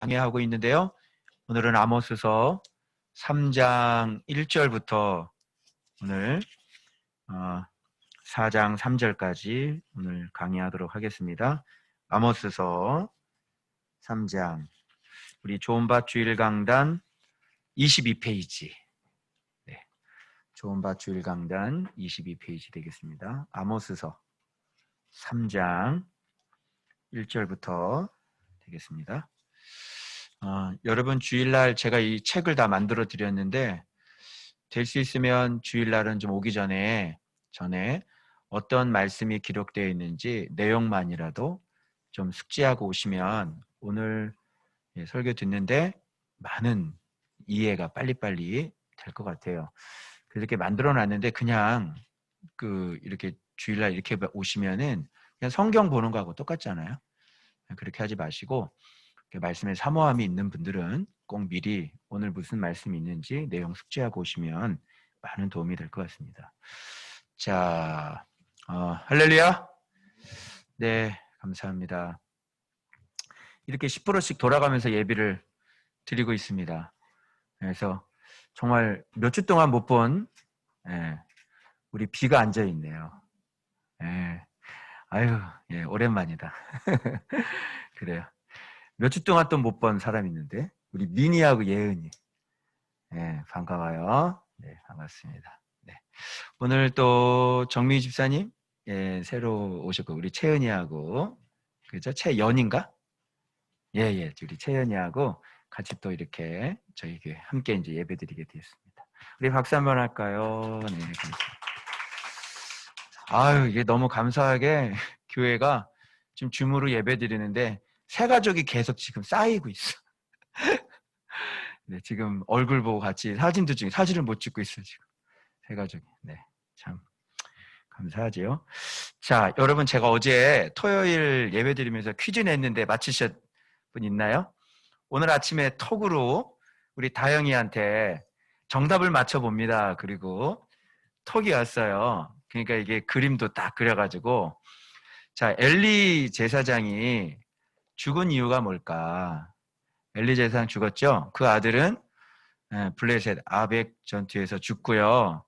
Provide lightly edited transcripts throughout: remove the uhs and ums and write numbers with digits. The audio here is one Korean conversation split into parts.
강의하고 있는데요. 오늘은 아모스서 3장 1절부터 오늘 4장 3절까지 오늘 강의하도록 하겠습니다. 아모스서 3장 우리 좋은밭 주일 강단 22페이지 좋은밭 주일 강단 22페이지 되겠습니다. 아모스서 3장 1절부터 되겠습니다. 여러분 주일날 제가 이 책을 다 만들어 드렸는데 될 수 있으면 주일날은 좀 오기 전에 어떤 말씀이 기록되어 있는지 내용만이라도 좀 숙지하고 오시면 오늘 설교 듣는데 많은 이해가 빨리빨리 될 것 같아요. 그래서 이렇게 만들어 놨는데 그냥 이렇게 주일날 이렇게 오시면은 그냥 성경 보는 거하고 똑같잖아요. 그렇게 하지 마시고 말씀에 사모함이 있는 분들은 꼭 미리 오늘 무슨 말씀이 있는지 내용 숙지하고 오시면 많은 도움이 될 것 같습니다. 자, 할렐루야. 네, 감사합니다. 이렇게 10%씩 돌아가면서 예배를 드리고 있습니다. 그래서 정말 몇 주 동안 못 본 우리 비가 앉아 있네요. 아유, 오랜만이다. 그래요. 몇 주 동안 또 못 본 사람이 있는데 우리 미니하고 예은이. 반가워요. 네, 반갑습니다. 네. 오늘 또 정미 집사님 새로 오셨고 우리 채은이하고 그죠? 채연인가? 예, 우리 채연이하고 같이 또 이렇게 저희 교회 함께 이제 예배드리게 되었습니다. 우리 박수 한번 할까요? 네, 감사합니다. 아유, 이게 너무 감사하게 교회가 지금 줌으로 예배드리는데 새 가족이 계속 지금 쌓이고 있어. 네, 지금 얼굴 보고 같이 사진도 찍고 사진을 못 찍고 있어요, 지금. 새 가족이. 네, 참 감사하지요. 자, 여러분 제가 어제 토요일 예배드리면서 퀴즈 냈는데 맞히셨 분 있나요? 오늘 아침에 톡으로 우리 다영이한테 정답을 맞춰봅니다. 그리고 톡이 왔어요. 그러니까 이게 그림도 딱 그려가지고 자, 엘리 제사장이 죽은 이유가 뭘까? 엘리 제사장 죽었죠? 그 아들은 블레셋 아벡 전투에서 죽고요.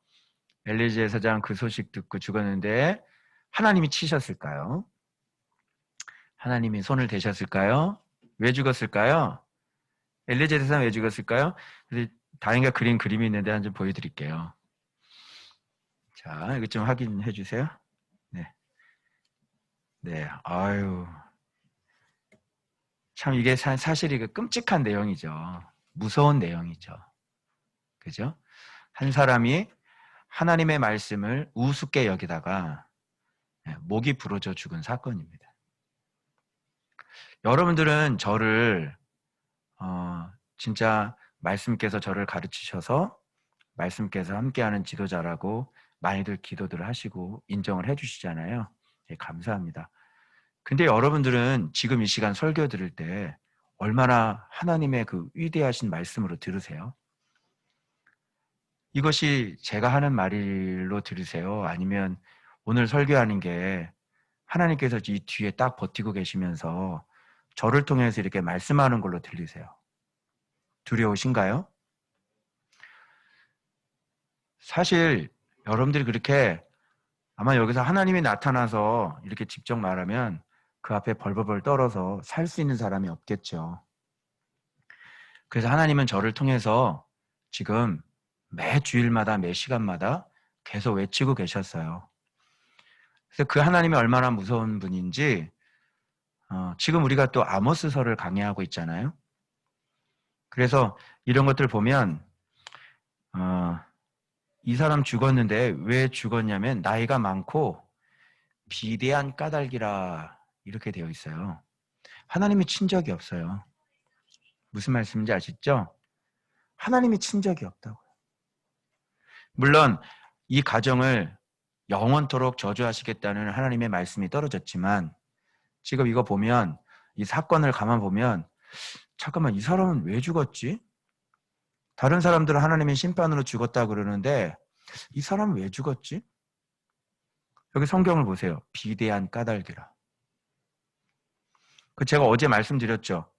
엘리 제사장 그 소식 듣고 죽었는데 하나님이 치셨을까요? 하나님이 손을 대셨을까요? 왜 죽었을까요? 엘리 제사장 왜 죽었을까요? 다행히가 그린 그림이 있는데 한 점 보여드릴게요. 자, 이거 좀 확인해 주세요. 네, 아유. 참 이게 사실 이거 끔찍한 내용이죠. 무서운 내용이죠. 그죠? 한 사람이 하나님의 말씀을 우습게 여기다가 목이 부러져 죽은 사건입니다. 여러분들은 저를 진짜 말씀께서 저를 가르치셔서 말씀께서 함께하는 지도자라고 많이들 기도들을 하시고 인정을 해주시잖아요. 감사합니다. 근데 여러분들은 지금 이 시간 설교 들을 때 얼마나 하나님의 그 위대하신 말씀으로 들으세요? 이것이 제가 하는 말로 들으세요? 아니면 오늘 설교하는 게 하나님께서 이 뒤에 딱 버티고 계시면서 저를 통해서 이렇게 말씀하는 걸로 들리세요? 두려우신가요? 사실 여러분들이 그렇게 아마 여기서 하나님이 나타나서 이렇게 직접 말하면 그 앞에 벌벌벌 떨어서 살 수 있는 사람이 없겠죠. 그래서 하나님은 저를 통해서 지금 매 주일마다 매 시간마다 계속 외치고 계셨어요. 그래서 그 하나님이 얼마나 무서운 분인지 지금 우리가 또 아모스서를 강의하고 있잖아요. 그래서 이런 것들 보면 이 사람 죽었는데 왜 죽었냐면 나이가 많고 비대한 까닭이라 이렇게 되어 있어요. 하나님이 친 적이 없어요. 무슨 말씀인지 아시죠? 하나님이 친 적이 없다고요. 물론 이 가정을 영원토록 저주하시겠다는 하나님의 말씀이 떨어졌지만 지금 이거 보면 이 사건을 가만 보면 잠깐만 이 사람은 왜 죽었지? 다른 사람들은 하나님의 심판으로 죽었다 그러는데 이 사람은 왜 죽었지? 여기 성경을 보세요. 비대한 까닭이라. 제가 어제 말씀드렸죠.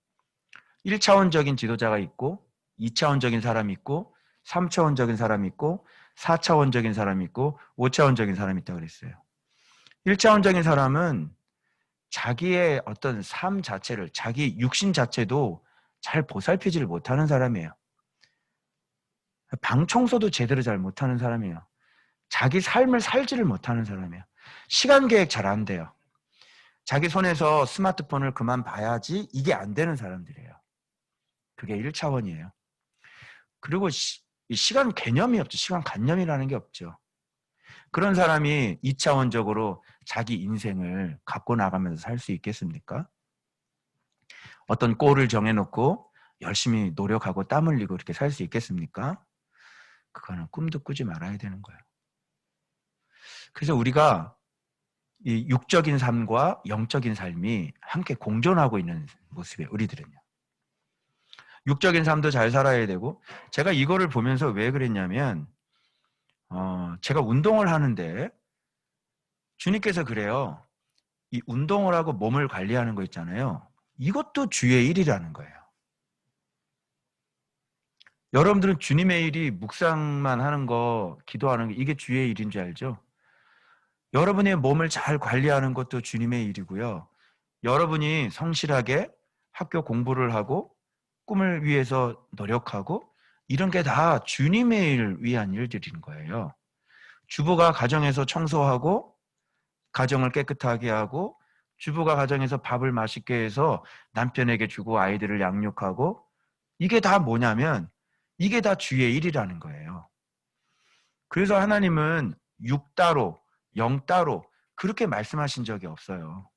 1차원적인 지도자가 있고 2차원적인 사람이 있고 3차원적인 사람이 있고 4차원적인 사람이 있고 5차원적인 사람이 있다고 그랬어요. 1차원적인 사람은 자기의 어떤 삶 자체를, 자기 육신 자체도 잘 보살피지를 못하는 사람이에요. 방 청소도 제대로 잘 못하는 사람이에요. 자기 삶을 살지를 못하는 사람이에요. 시간 계획 잘 안 돼요. 자기 손에서 스마트폰을 그만 봐야지 이게 안 되는 사람들이에요. 그게 1차원이에요. 그리고 시간 개념이 없죠. 시간 관념이라는 게 없죠. 그런 사람이 2차원적으로 자기 인생을 갖고 나가면서 살 수 있겠습니까? 어떤 골을 정해놓고 열심히 노력하고 땀 흘리고 이렇게 살 수 있겠습니까? 그거는 꿈도 꾸지 말아야 되는 거예요. 그래서 우리가 이 육적인 삶과 영적인 삶이 함께 공존하고 있는 모습이에요. 우리들은요. 육적인 삶도 잘 살아야 되고, 제가 이거를 보면서 왜 그랬냐면 제가 운동을 하는데 주님께서 그래요. 이 운동을 하고 몸을 관리하는 거 있잖아요. 이것도 주의 일이라는 거예요. 여러분들은 주님의 일이 묵상만 하는 거, 기도하는 게 이게 주의 일인 줄 알죠? 여러분의 몸을 잘 관리하는 것도 주님의 일이고요. 여러분이 성실하게 학교 공부를 하고 꿈을 위해서 노력하고 이런 게 다 주님의 일을 위한 일들인 거예요. 주부가 가정에서 청소하고 가정을 깨끗하게 하고 주부가 가정에서 밥을 맛있게 해서 남편에게 주고 아이들을 양육하고 이게 다 뭐냐면 이게 다 주의 일이라는 거예요. 그래서 하나님은 육 따로 영 따로 그렇게 말씀하신 적이 없어요.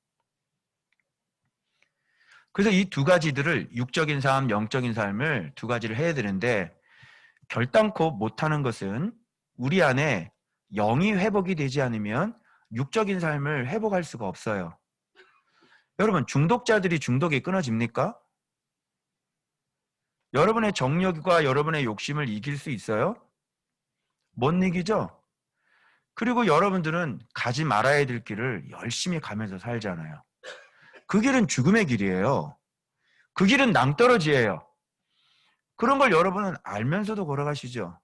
그래서 이 두 가지들을 육적인 삶, 영적인 삶을 두 가지를 해야 되는데 결단코 못하는 것은 우리 안에 영이 회복이 되지 않으면 육적인 삶을 회복할 수가 없어요. 여러분 중독자들이 중독이 끊어집니까? 여러분의 정욕과 여러분의 욕심을 이길 수 있어요? 못 이기죠? 그리고 여러분들은 가지 말아야 될 길을 열심히 가면서 살잖아요. 그 길은 죽음의 길이에요. 그 길은 낭떠러지예요. 그런 걸 여러분은 알면서도 걸어가시죠.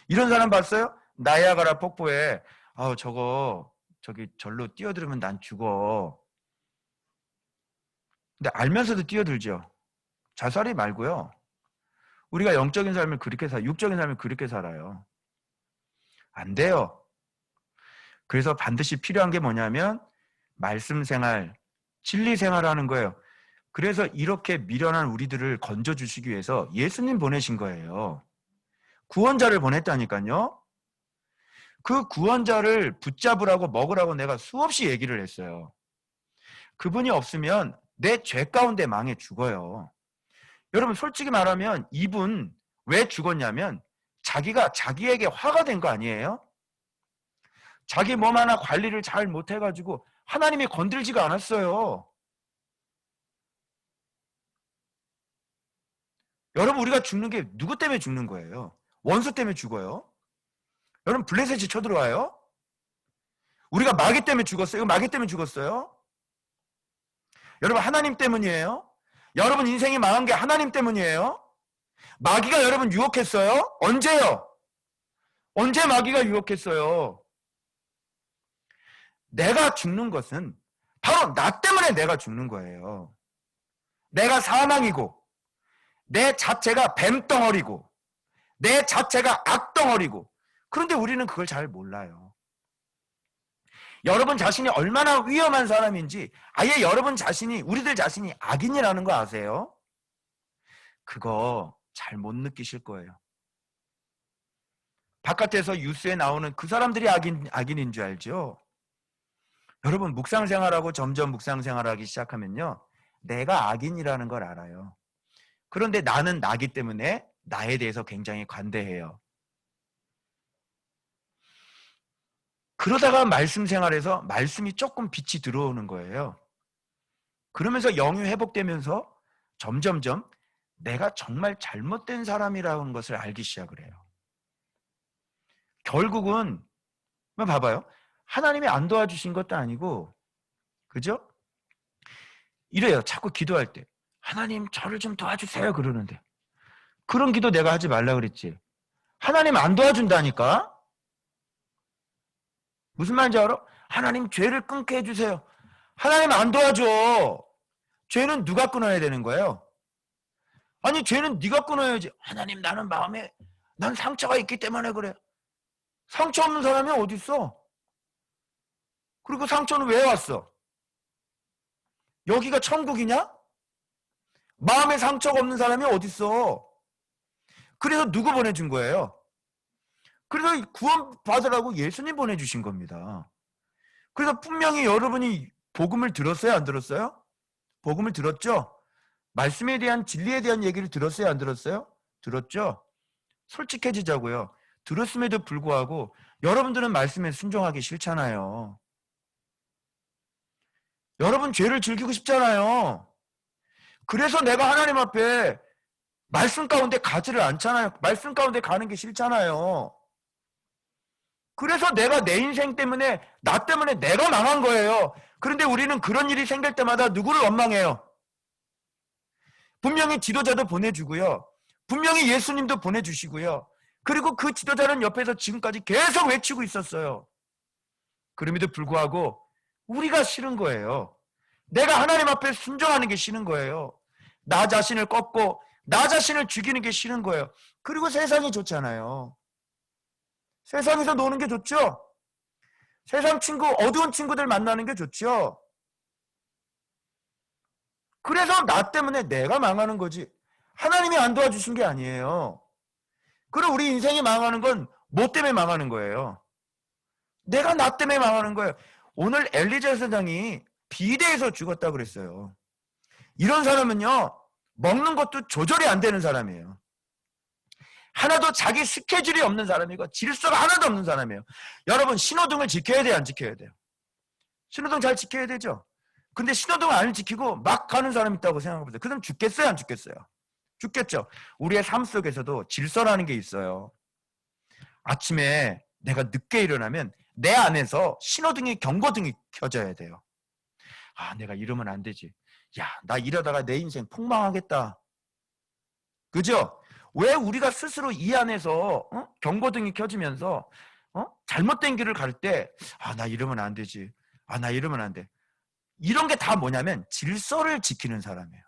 이런 사람 봤어요? 나이아가라 폭포에 저기 절로 뛰어들으면 난 죽어. 근데 알면서도 뛰어들죠. 자살이 말고요. 우리가 영적인 삶을 그렇게 육적인 삶을 그렇게 살아요. 안 돼요. 그래서 반드시 필요한 게 뭐냐면 말씀 생활, 진리 생활하는 거예요. 그래서 이렇게 미련한 우리들을 건져주시기 위해서 예수님 보내신 거예요. 구원자를 보냈다니까요. 그 구원자를 붙잡으라고 먹으라고 내가 수없이 얘기를 했어요. 그분이 없으면 내 죄 가운데 망해 죽어요. 여러분 솔직히 말하면 이분 왜 죽었냐면 자기가 자기에게 화가 된 거 아니에요? 자기 몸 하나 관리를 잘 못해가지고 하나님이 건들지가 않았어요. 여러분 우리가 죽는 게 누구 때문에 죽는 거예요? 원수 때문에 죽어요? 여러분 블레셋이 쳐들어와요? 우리가 마귀 때문에 죽었어요? 이거 마귀 때문에 죽었어요? 여러분 하나님 때문이에요? 여러분 인생이 망한 게 하나님 때문이에요? 마귀가 여러분 유혹했어요? 언제요? 언제 마귀가 유혹했어요? 내가 죽는 것은 바로 나 때문에 내가 죽는 거예요. 내가 사망이고 내 자체가 뱀덩어리고 내 자체가 악덩어리고 그런데 우리는 그걸 잘 몰라요. 여러분 자신이 얼마나 위험한 사람인지 아예 여러분 자신이 우리들 자신이 악인이라는 거 아세요? 그거 잘 못 느끼실 거예요. 바깥에서 뉴스에 나오는 그 사람들이 악인인 줄 알죠? 여러분 묵상생활하고 점점 묵상생활하기 시작하면요. 내가 악인이라는 걸 알아요. 그런데 나는 나기 때문에 나에 대해서 굉장히 관대해요. 그러다가 말씀 생활에서 말씀이 조금 빛이 들어오는 거예요. 그러면서 영이 회복되면서 점점점 내가 정말 잘못된 사람이라는 것을 알기 시작을 해요. 결국은 봐봐요. 하나님이 안 도와주신 것도 아니고 그죠? 이래요. 자꾸 기도할 때 하나님 저를 좀 도와주세요 그러는데 그런 기도 내가 하지 말라 그랬지. 하나님 안 도와준다니까. 무슨 말인지 알아? 하나님 죄를 끊게 해주세요. 하나님 안 도와줘. 죄는 누가 끊어야 되는 거예요? 아니 죄는 네가 끊어야지. 하나님 나는 마음에 난 상처가 있기 때문에 그래. 상처 없는 사람이 어디 있어? 그리고 상처는 왜 왔어? 여기가 천국이냐? 마음에 상처가 없는 사람이 어디 있어? 그래서 누구 보내준 거예요? 그래서 구원 받으라고 예수님 보내주신 겁니다. 그래서 분명히 여러분이 복음을 들었어요? 안 들었어요? 복음을 들었죠? 말씀에 대한 진리에 대한 얘기를 들었어요? 안 들었어요? 들었죠? 솔직해지자고요. 들었음에도 불구하고 여러분들은 말씀에 순종하기 싫잖아요. 여러분 죄를 즐기고 싶잖아요. 그래서 내가 하나님 앞에 말씀 가운데 가지를 않잖아요. 말씀 가운데 가는 게 싫잖아요. 그래서 내가 내 인생 때문에 나 때문에 내가 망한 거예요. 그런데 우리는 그런 일이 생길 때마다 누구를 원망해요? 분명히 지도자도 보내주고요. 분명히 예수님도 보내주시고요. 그리고 그 지도자는 옆에서 지금까지 계속 외치고 있었어요. 그럼에도 불구하고 우리가 싫은 거예요. 내가 하나님 앞에 순종하는 게 싫은 거예요. 나 자신을 꺾고 나 자신을 죽이는 게 싫은 거예요. 그리고 세상이 좋잖아요. 세상에서 노는 게 좋죠? 세상 친구, 어두운 친구들 만나는 게 좋죠? 그래서 나 때문에 내가 망하는 거지. 하나님이 안 도와주신 게 아니에요. 그리고 우리 인생이 망하는 건 뭐 때문에 망하는 거예요? 내가 나 때문에 망하는 거예요. 오늘 엘리자 사장이 비대해서 죽었다고 그랬어요. 이런 사람은요, 먹는 것도 조절이 안 되는 사람이에요. 하나도 자기 스케줄이 없는 사람이고 질서가 하나도 없는 사람이에요. 여러분 신호등을 지켜야 돼요? 안 지켜야 돼요? 신호등 잘 지켜야 되죠? 근데 신호등을 안 지키고 막 가는 사람이 있다고 생각해보세요. 그 사람 죽겠어요? 안 죽겠어요? 죽겠죠? 우리의 삶 속에서도 질서라는 게 있어요. 아침에 내가 늦게 일어나면 내 안에서 신호등이 경고등이 켜져야 돼요. 아, 내가 이러면 안 되지. 야, 나 이러다가 내 인생 폭망하겠다. 그죠? 왜 우리가 스스로 이 안에서 경고등이 켜지면서 잘못된 길을 갈 때 아, 나 이러면 안 되지. 아, 나 이러면 안 돼. 이런 게 다 뭐냐면 질서를 지키는 사람이에요.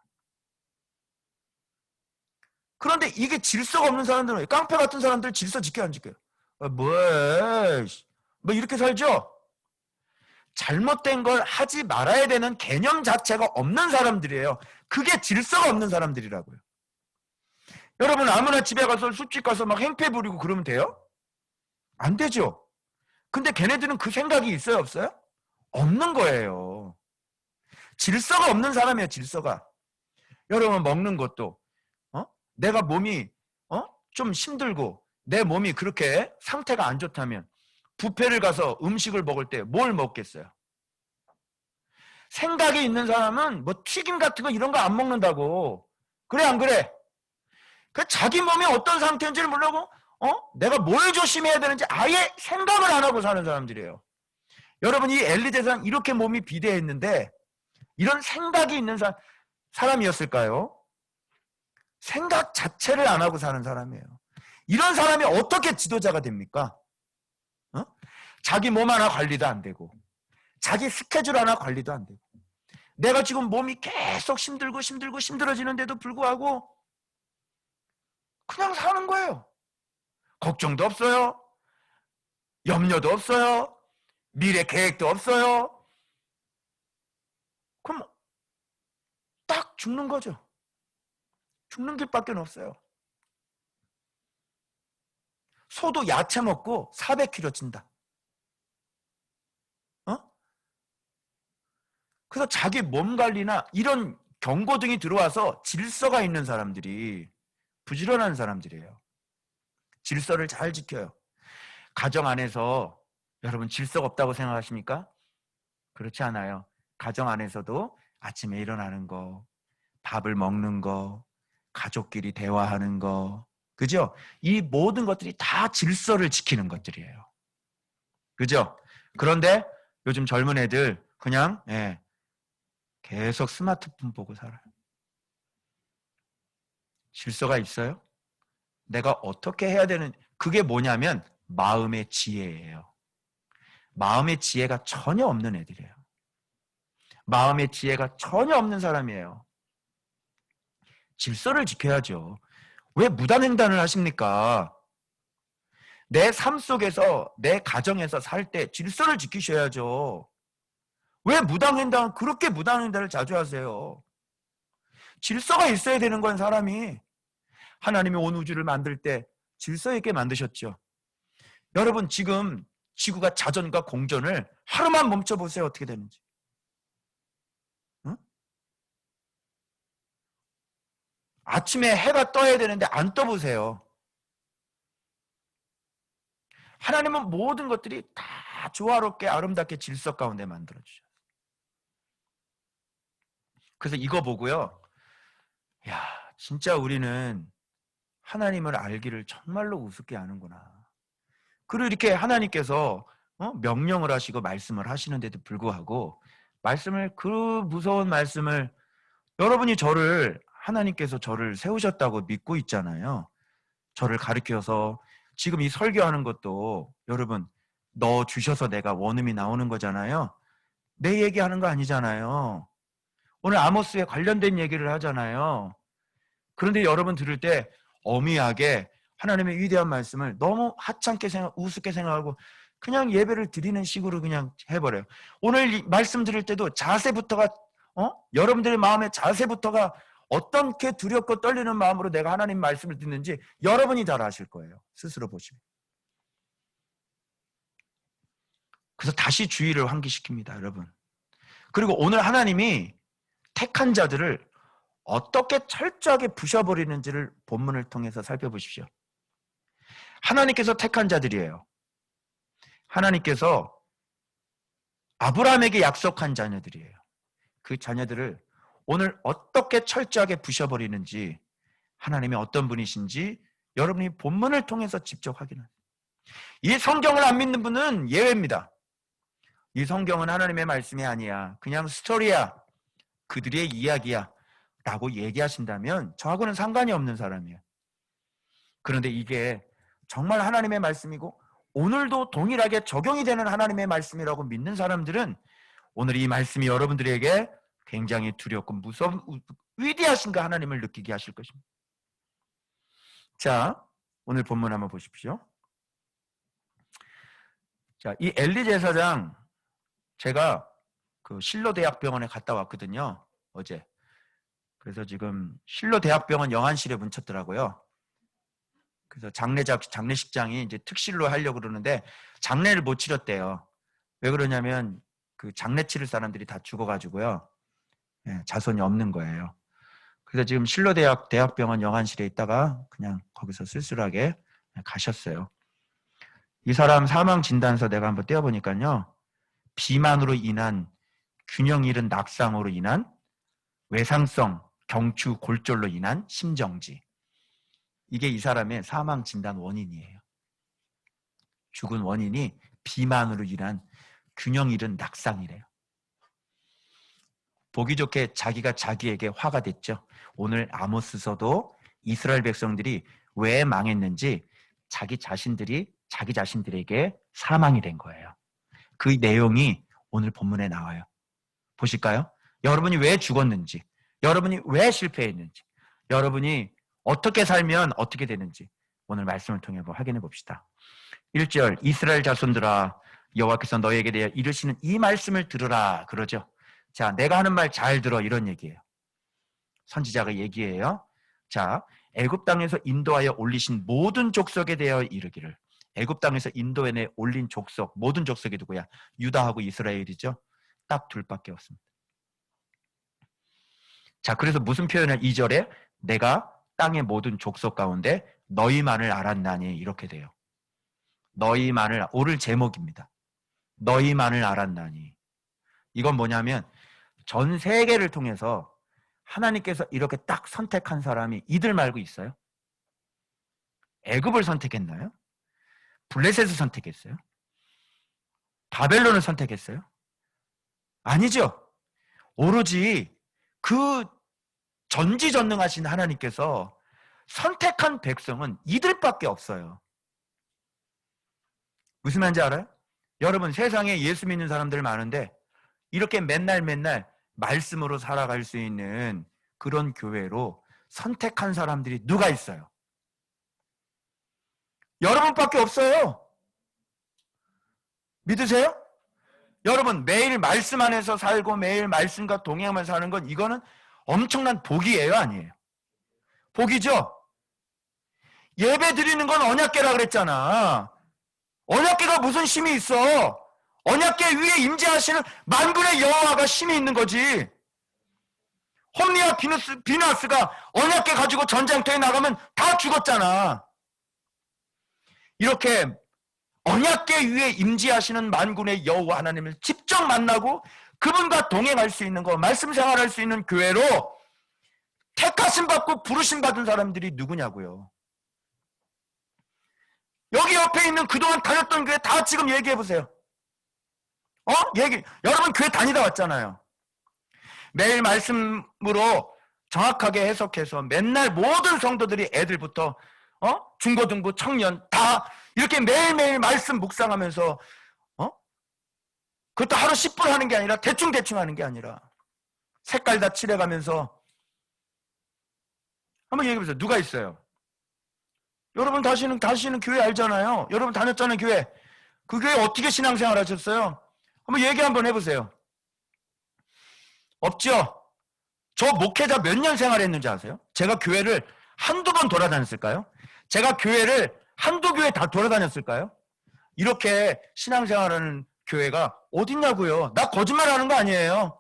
그런데 이게 질서가 없는 사람들은 깡패 같은 사람들 질서 지켜요, 안 지켜요? 뭐 이렇게 살죠? 잘못된 걸 하지 말아야 되는 개념 자체가 없는 사람들이에요. 그게 질서가 없는 사람들이라고요. 여러분 아무나 집에 가서 술집 가서 막 행패 부리고 그러면 돼요? 안 되죠. 근데 걔네들은 그 생각이 있어요, 없어요? 없는 거예요. 질서가 없는 사람이에요, 질서가. 여러분 먹는 것도 내가 몸이 좀 힘들고 내 몸이 그렇게 상태가 안 좋다면 뷔페를 가서 음식을 먹을 때 뭘 먹겠어요? 생각이 있는 사람은 뭐 튀김 같은 거 이런 거 안 먹는다고. 그래 안 그래? 그 자기 몸이 어떤 상태인지를 모르고 내가 뭘 조심해야 되는지 아예 생각을 안 하고 사는 사람들이에요. 여러분 이 엘리제상 이렇게 몸이 비대했는데 이런 생각이 있는 사람이었을까요? 생각 자체를 안 하고 사는 사람이에요. 이런 사람이 어떻게 지도자가 됩니까? 자기 몸 하나 관리도 안 되고 자기 스케줄 하나 관리도 안 되고 내가 지금 몸이 계속 힘들어지는데도 불구하고 그냥 사는 거예요. 걱정도 없어요. 염려도 없어요. 미래 계획도 없어요. 그럼 딱 죽는 거죠. 죽는 길밖에 없어요. 소도 야채 먹고 400kg 찐다. 그래서 자기 몸 관리나 이런 경고등이 들어와서 질서가 있는 사람들이 부지런한 사람들이에요. 질서를 잘 지켜요. 가정 안에서 여러분 질서가 없다고 생각하십니까? 그렇지 않아요. 가정 안에서도 아침에 일어나는 거, 밥을 먹는 거, 가족끼리 대화하는 거, 그죠? 이 모든 것들이 다 질서를 지키는 것들이에요. 그죠? 그런데 요즘 젊은 애들 그냥 계속 스마트폰 보고 살아요. 질서가 있어요? 내가 어떻게 해야 되는, 그게 뭐냐면 마음의 지혜예요. 마음의 지혜가 전혀 없는 애들이에요. 마음의 지혜가 전혀 없는 사람이에요. 질서를 지켜야죠. 왜 무단횡단을 하십니까? 내 삶 속에서, 내 가정에서 살 때 질서를 지키셔야죠. 왜 무단횡단, 그렇게 무단횡단을 자주 하세요? 질서가 있어야 되는 건 사람이. 하나님이 온 우주를 만들 때 질서 있게 만드셨죠. 여러분, 지금 지구가 자전과 공전을 하루만 멈춰보세요. 어떻게 되는지. 응? 아침에 해가 떠야 되는데 안 떠보세요. 하나님은 모든 것들이 다 조화롭게 아름답게 질서 가운데 만들어주셨어요. 그래서 이거 보고요. 야, 진짜 우리는 하나님을 알기를 정말로 우습게 아는구나. 그리고 이렇게 하나님께서 명령을 하시고 말씀을 하시는데도 불구하고 말씀을, 그 무서운 말씀을, 여러분이 하나님께서 저를 세우셨다고 믿고 있잖아요. 저를 가르쳐서 지금 이 설교하는 것도 여러분 넣어 주셔서 내가 원음이 나오는 거잖아요. 내 얘기하는 거 아니잖아요. 오늘 아모스에 관련된 얘기를 하잖아요. 그런데 여러분 들을 때 어미하게 하나님의 위대한 말씀을 너무 하찮게 우습게 생각하고 그냥 예배를 드리는 식으로 그냥 해버려요. 오늘 이 말씀 들을 때도 자세부터가, 여러분들의 마음의 자세부터가 어떻게 두렵고 떨리는 마음으로 내가 하나님 말씀을 듣는지 여러분이 잘 아실 거예요. 스스로 보시면. 그래서 다시 주의를 환기시킵니다, 여러분. 그리고 오늘 하나님이 택한 자들을 어떻게 철저하게 부셔버리는지를 본문을 통해서 살펴보십시오. 하나님께서 택한 자들이에요. 하나님께서 아브라함에게 약속한 자녀들이에요. 그 자녀들을 오늘 어떻게 철저하게 부셔버리는지, 하나님이 어떤 분이신지 여러분이 본문을 통해서 직접 확인합니다. 이 성경을 안 믿는 분은 예외입니다. 이 성경은 하나님의 말씀이 아니야, 그냥 스토리야, 그들의 이야기야 라고 얘기하신다면 저하고는 상관이 없는 사람이에요. 그런데 이게 정말 하나님의 말씀이고 오늘도 동일하게 적용이 되는 하나님의 말씀이라고 믿는 사람들은 오늘 이 말씀이 여러분들에게 굉장히 두렵고 무서운, 위대하신 그 하나님을 느끼게 하실 것입니다. 자, 오늘 본문 한번 보십시오. 자, 이 엘리 제사장, 제가 그 실로 대학병원에 갔다 왔거든요, 어제. 그래서 지금 실로 대학병원 영안실에 뭉쳤더라고요. 그래서 장례식장이 이제 특실로 하려고 그러는데 장례를 못 치렀대요. 왜 그러냐면 그 장례 치를 사람들이 다 죽어가지고요. 자손이 없는 거예요. 그래서 지금 실로 대학병원 영안실에 있다가 그냥 거기서 쓸쓸하게 가셨어요. 이 사람 사망 진단서 내가 한번 떼어보니까요. 비만으로 인한 균형 잃은 낙상으로 인한 외상성 경추 골절로 인한 심정지. 이게 이 사람의 사망 진단 원인이에요. 죽은 원인이 비만으로 인한 균형 잃은 낙상이래요. 보기 좋게 자기가 자기에게 화가 됐죠. 오늘 아모스서도 이스라엘 백성들이 왜 망했는지 자기 자신들에게 사망이 된 거예요. 그 내용이 오늘 본문에 나와요. 보실까요? 여러분이 왜 죽었는지, 여러분이 왜 실패했는지, 여러분이 어떻게 살면 어떻게 되는지 오늘 말씀을 통해 확인해 봅시다. 1절, 이스라엘 자손들아 여호와께서 너에게 대하여 이르시는 이 말씀을 들으라 그러죠. 자, 내가 하는 말 잘 들어, 이런 얘기예요. 선지자가 얘기해요. 자, 애굽 땅에서 인도하여 올리신 모든 족속에 대하여 이르기를. 애굽 땅에서 인도에 올린 족속, 모든 족속이 누구야? 유다하고 이스라엘이죠. 딱 둘밖에 없습니다. 자, 그래서 무슨 표현을 2절에 내가 땅의 모든 족속 가운데 너희만을 알았나니, 이렇게 돼요. 너희만을, 오늘 제목입니다. 너희만을 알았나니. 이건 뭐냐면 전 세계를 통해서 하나님께서 이렇게 딱 선택한 사람이 이들 말고 있어요? 애굽을 선택했나요? 블레셋을 선택했어요? 바벨론을 선택했어요? 아니죠. 오로지 그 전지전능하신 하나님께서 선택한 백성은 이들밖에 없어요. 무슨 말인지 알아요? 여러분, 세상에 예수 믿는 사람들 많은데 이렇게 맨날 말씀으로 살아갈 수 있는 그런 교회로 선택한 사람들이 누가 있어요? 여러분밖에 없어요. 믿으세요? 여러분, 매일 말씀 안에서 살고 매일 말씀과 동행하면서 사는 건 이거는 엄청난 복이에요, 아니에요? 복이죠? 예배 드리는 건 언약궤라 그랬잖아. 언약궤가 무슨 힘이 있어? 언약궤 위에 임재하시는 만군의 여호와가 힘이 있는 거지. 홈리와 비누아스가 언약궤 가지고 전쟁터에 나가면 다 죽었잖아. 이렇게 언약궤 위에 임재하시는 만군의 여호와 하나님을 직접 만나고 그분과 동행할 수 있는 거, 말씀 생활할 수 있는 교회로 택하심 받고 부르심 받은 사람들이 누구냐고요. 여기 옆에 있는 그동안 다녔던 교회 다 지금 얘기해 보세요. 여러분 교회 다니다 왔잖아요. 매일 말씀으로 정확하게 해석해서 맨날 모든 성도들이 애들부터 중고등부 청년 다 이렇게 매일매일 말씀 묵상하면서 그것도 하루 10분 하는 게 아니라 대충 하는 게 아니라 색깔 다 칠해가면서 한번 얘기해 보세요. 누가 있어요? 여러분 다시는 교회 알잖아요. 여러분 다녔잖아요, 교회. 그 교회 어떻게 신앙생활 하셨어요? 한번 얘기 한번 해보세요. 없죠? 저 목회자 몇 년 생활했는지 아세요? 제가 교회를 한두 번 돌아다녔을까요? 제가 교회를 한두 교회 다 돌아다녔을까요? 이렇게 신앙생활하는 교회가 어딨냐고요. 나 거짓말하는 거 아니에요.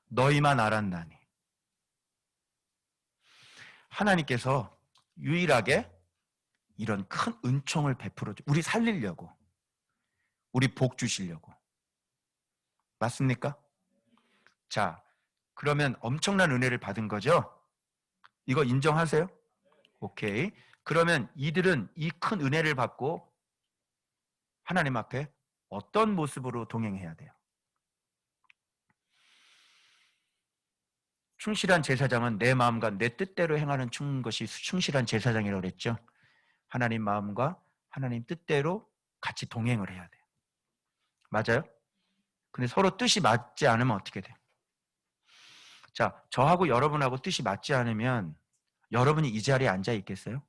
너희만 알았나니. 하나님께서 유일하게 이런 큰 은총을 베풀어 우리 살리려고, 우리 복 주시려고. 맞습니까? 자, 그러면 엄청난 은혜를 받은 거죠? 이거 인정하세요? 오케이. 그러면 이들은 이 큰 은혜를 받고 하나님 앞에 어떤 모습으로 동행해야 돼요? 충실한 제사장은 내 마음과 내 뜻대로 행하는 것이 충실한 제사장이라고 그랬죠. 하나님 마음과 하나님 뜻대로 같이 동행을 해야 돼요. 맞아요? 근데 서로 뜻이 맞지 않으면 어떻게 돼요? 자, 저하고 여러분하고 뜻이 맞지 않으면 여러분이 이 자리에 앉아 있겠어요?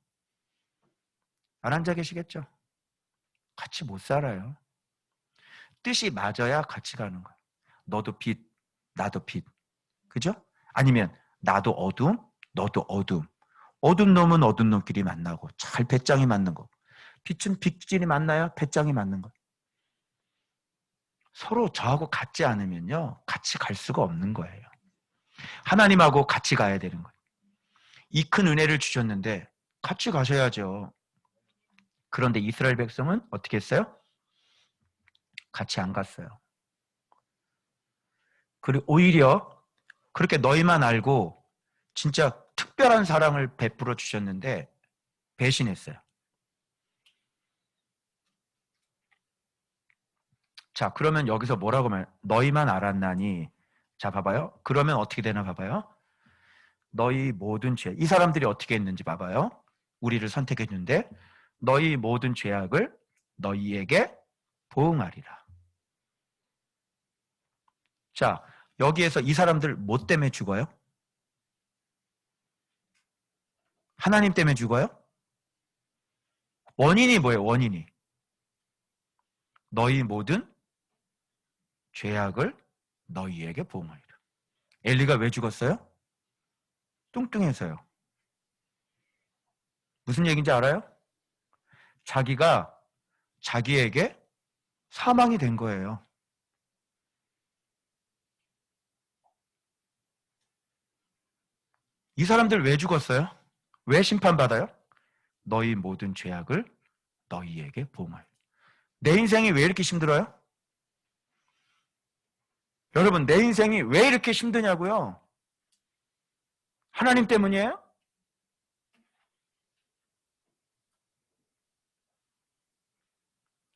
안 앉아 계시겠죠? 같이 못 살아요. 뜻이 맞아야 같이 가는 거예요. 너도 빛, 나도 빛. 그죠? 아니면 나도 어둠, 너도 어둠. 어둠 놈은 어둠 놈끼리 만나고 잘 배짱이 맞는 거. 빛은 빛끼리 만나야 배짱이 맞는 거. 서로 저하고 같지 않으면요, 같이 갈 수가 없는 거예요. 하나님하고 같이 가야 되는 거예요. 이 큰 은혜를 주셨는데 같이 가셔야죠. 그런데 이스라엘 백성은 어떻게 했어요? 같이 안 갔어요. 그리고 오히려 그렇게 너희만 알고 진짜 특별한 사랑을 베풀어 주셨는데 배신했어요. 자, 그러면 여기서 뭐라고 너희만 알았나니. 자, 봐봐요. 그러면 어떻게 되나 봐봐요. 너희 모든 죄, 이 사람들이 어떻게 했는지 봐봐요. 우리를 선택했는데 너희 모든 죄악을 너희에게 보응하리라. 자, 여기에서 이 사람들 뭐 때문에 죽어요? 하나님 때문에 죽어요? 원인이 뭐예요? 원인이 너희 모든 죄악을 너희에게 보응하리라. 엘리가 왜 죽었어요? 뚱뚱해서요. 무슨 얘기인지 알아요? 자기가 자기에게 사망이 된 거예요. 이 사람들 왜 죽었어요? 왜 심판받아요? 너희 모든 죄악을 너희에게 보응하리라. 내 인생이 왜 이렇게 힘들어요? 여러분, 내 인생이 왜 이렇게 힘드냐고요? 하나님 때문이에요?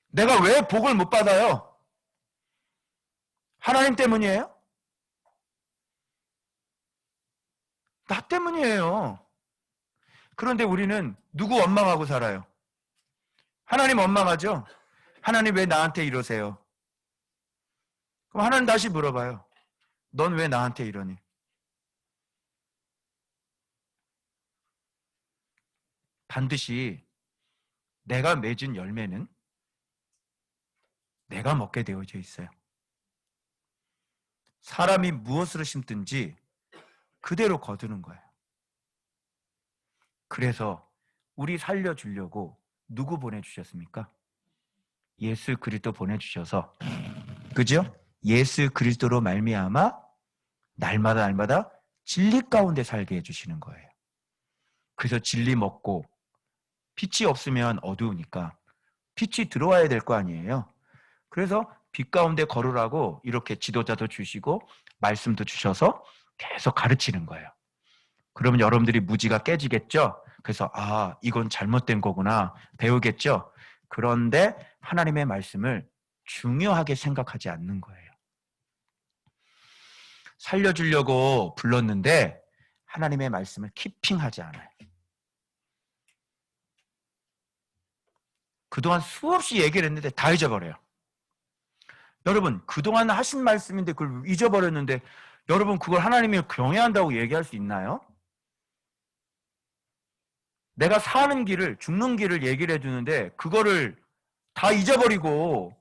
내가 왜 복을 못 받아요? 하나님 때문이에요? 나 때문이에요. 그런데 우리는 누구 원망하고 살아요? 하나님 원망하죠? 하나님 왜 나한테 이러세요? 그럼 하나님 다시 물어봐요. 넌 왜 나한테 이러니? 반드시 내가 맺은 열매는 내가 먹게 되어져 있어요. 사람이 무엇으로 심든지 그대로 거두는 거예요. 그래서 우리 살려주려고 누구 보내주셨습니까? 예수 그리스도 보내주셔서, 그죠? 예수 그리스도로 말미암아 날마다 진리 가운데 살게 해주시는 거예요. 그래서 진리 먹고, 빛이 없으면 어두우니까 빛이 들어와야 될 거 아니에요. 그래서 빛 가운데 걸으라고 이렇게 지도자도 주시고 말씀도 주셔서 계속 가르치는 거예요. 그러면 여러분들이 무지가 깨지겠죠? 그래서 이건 잘못된 거구나 배우겠죠? 그런데 하나님의 말씀을 중요하게 생각하지 않는 거예요. 살려주려고 불렀는데 하나님의 말씀을 키핑하지 않아요. 그동안 수없이 얘기를 했는데 다 잊어버려요. 여러분, 그동안 하신 말씀인데 그걸 잊어버렸는데 여러분 그걸 하나님이 경외한다고 얘기할 수 있나요? 내가 사는 길을, 죽는 길을 얘기를 해주는데 그거를 다 잊어버리고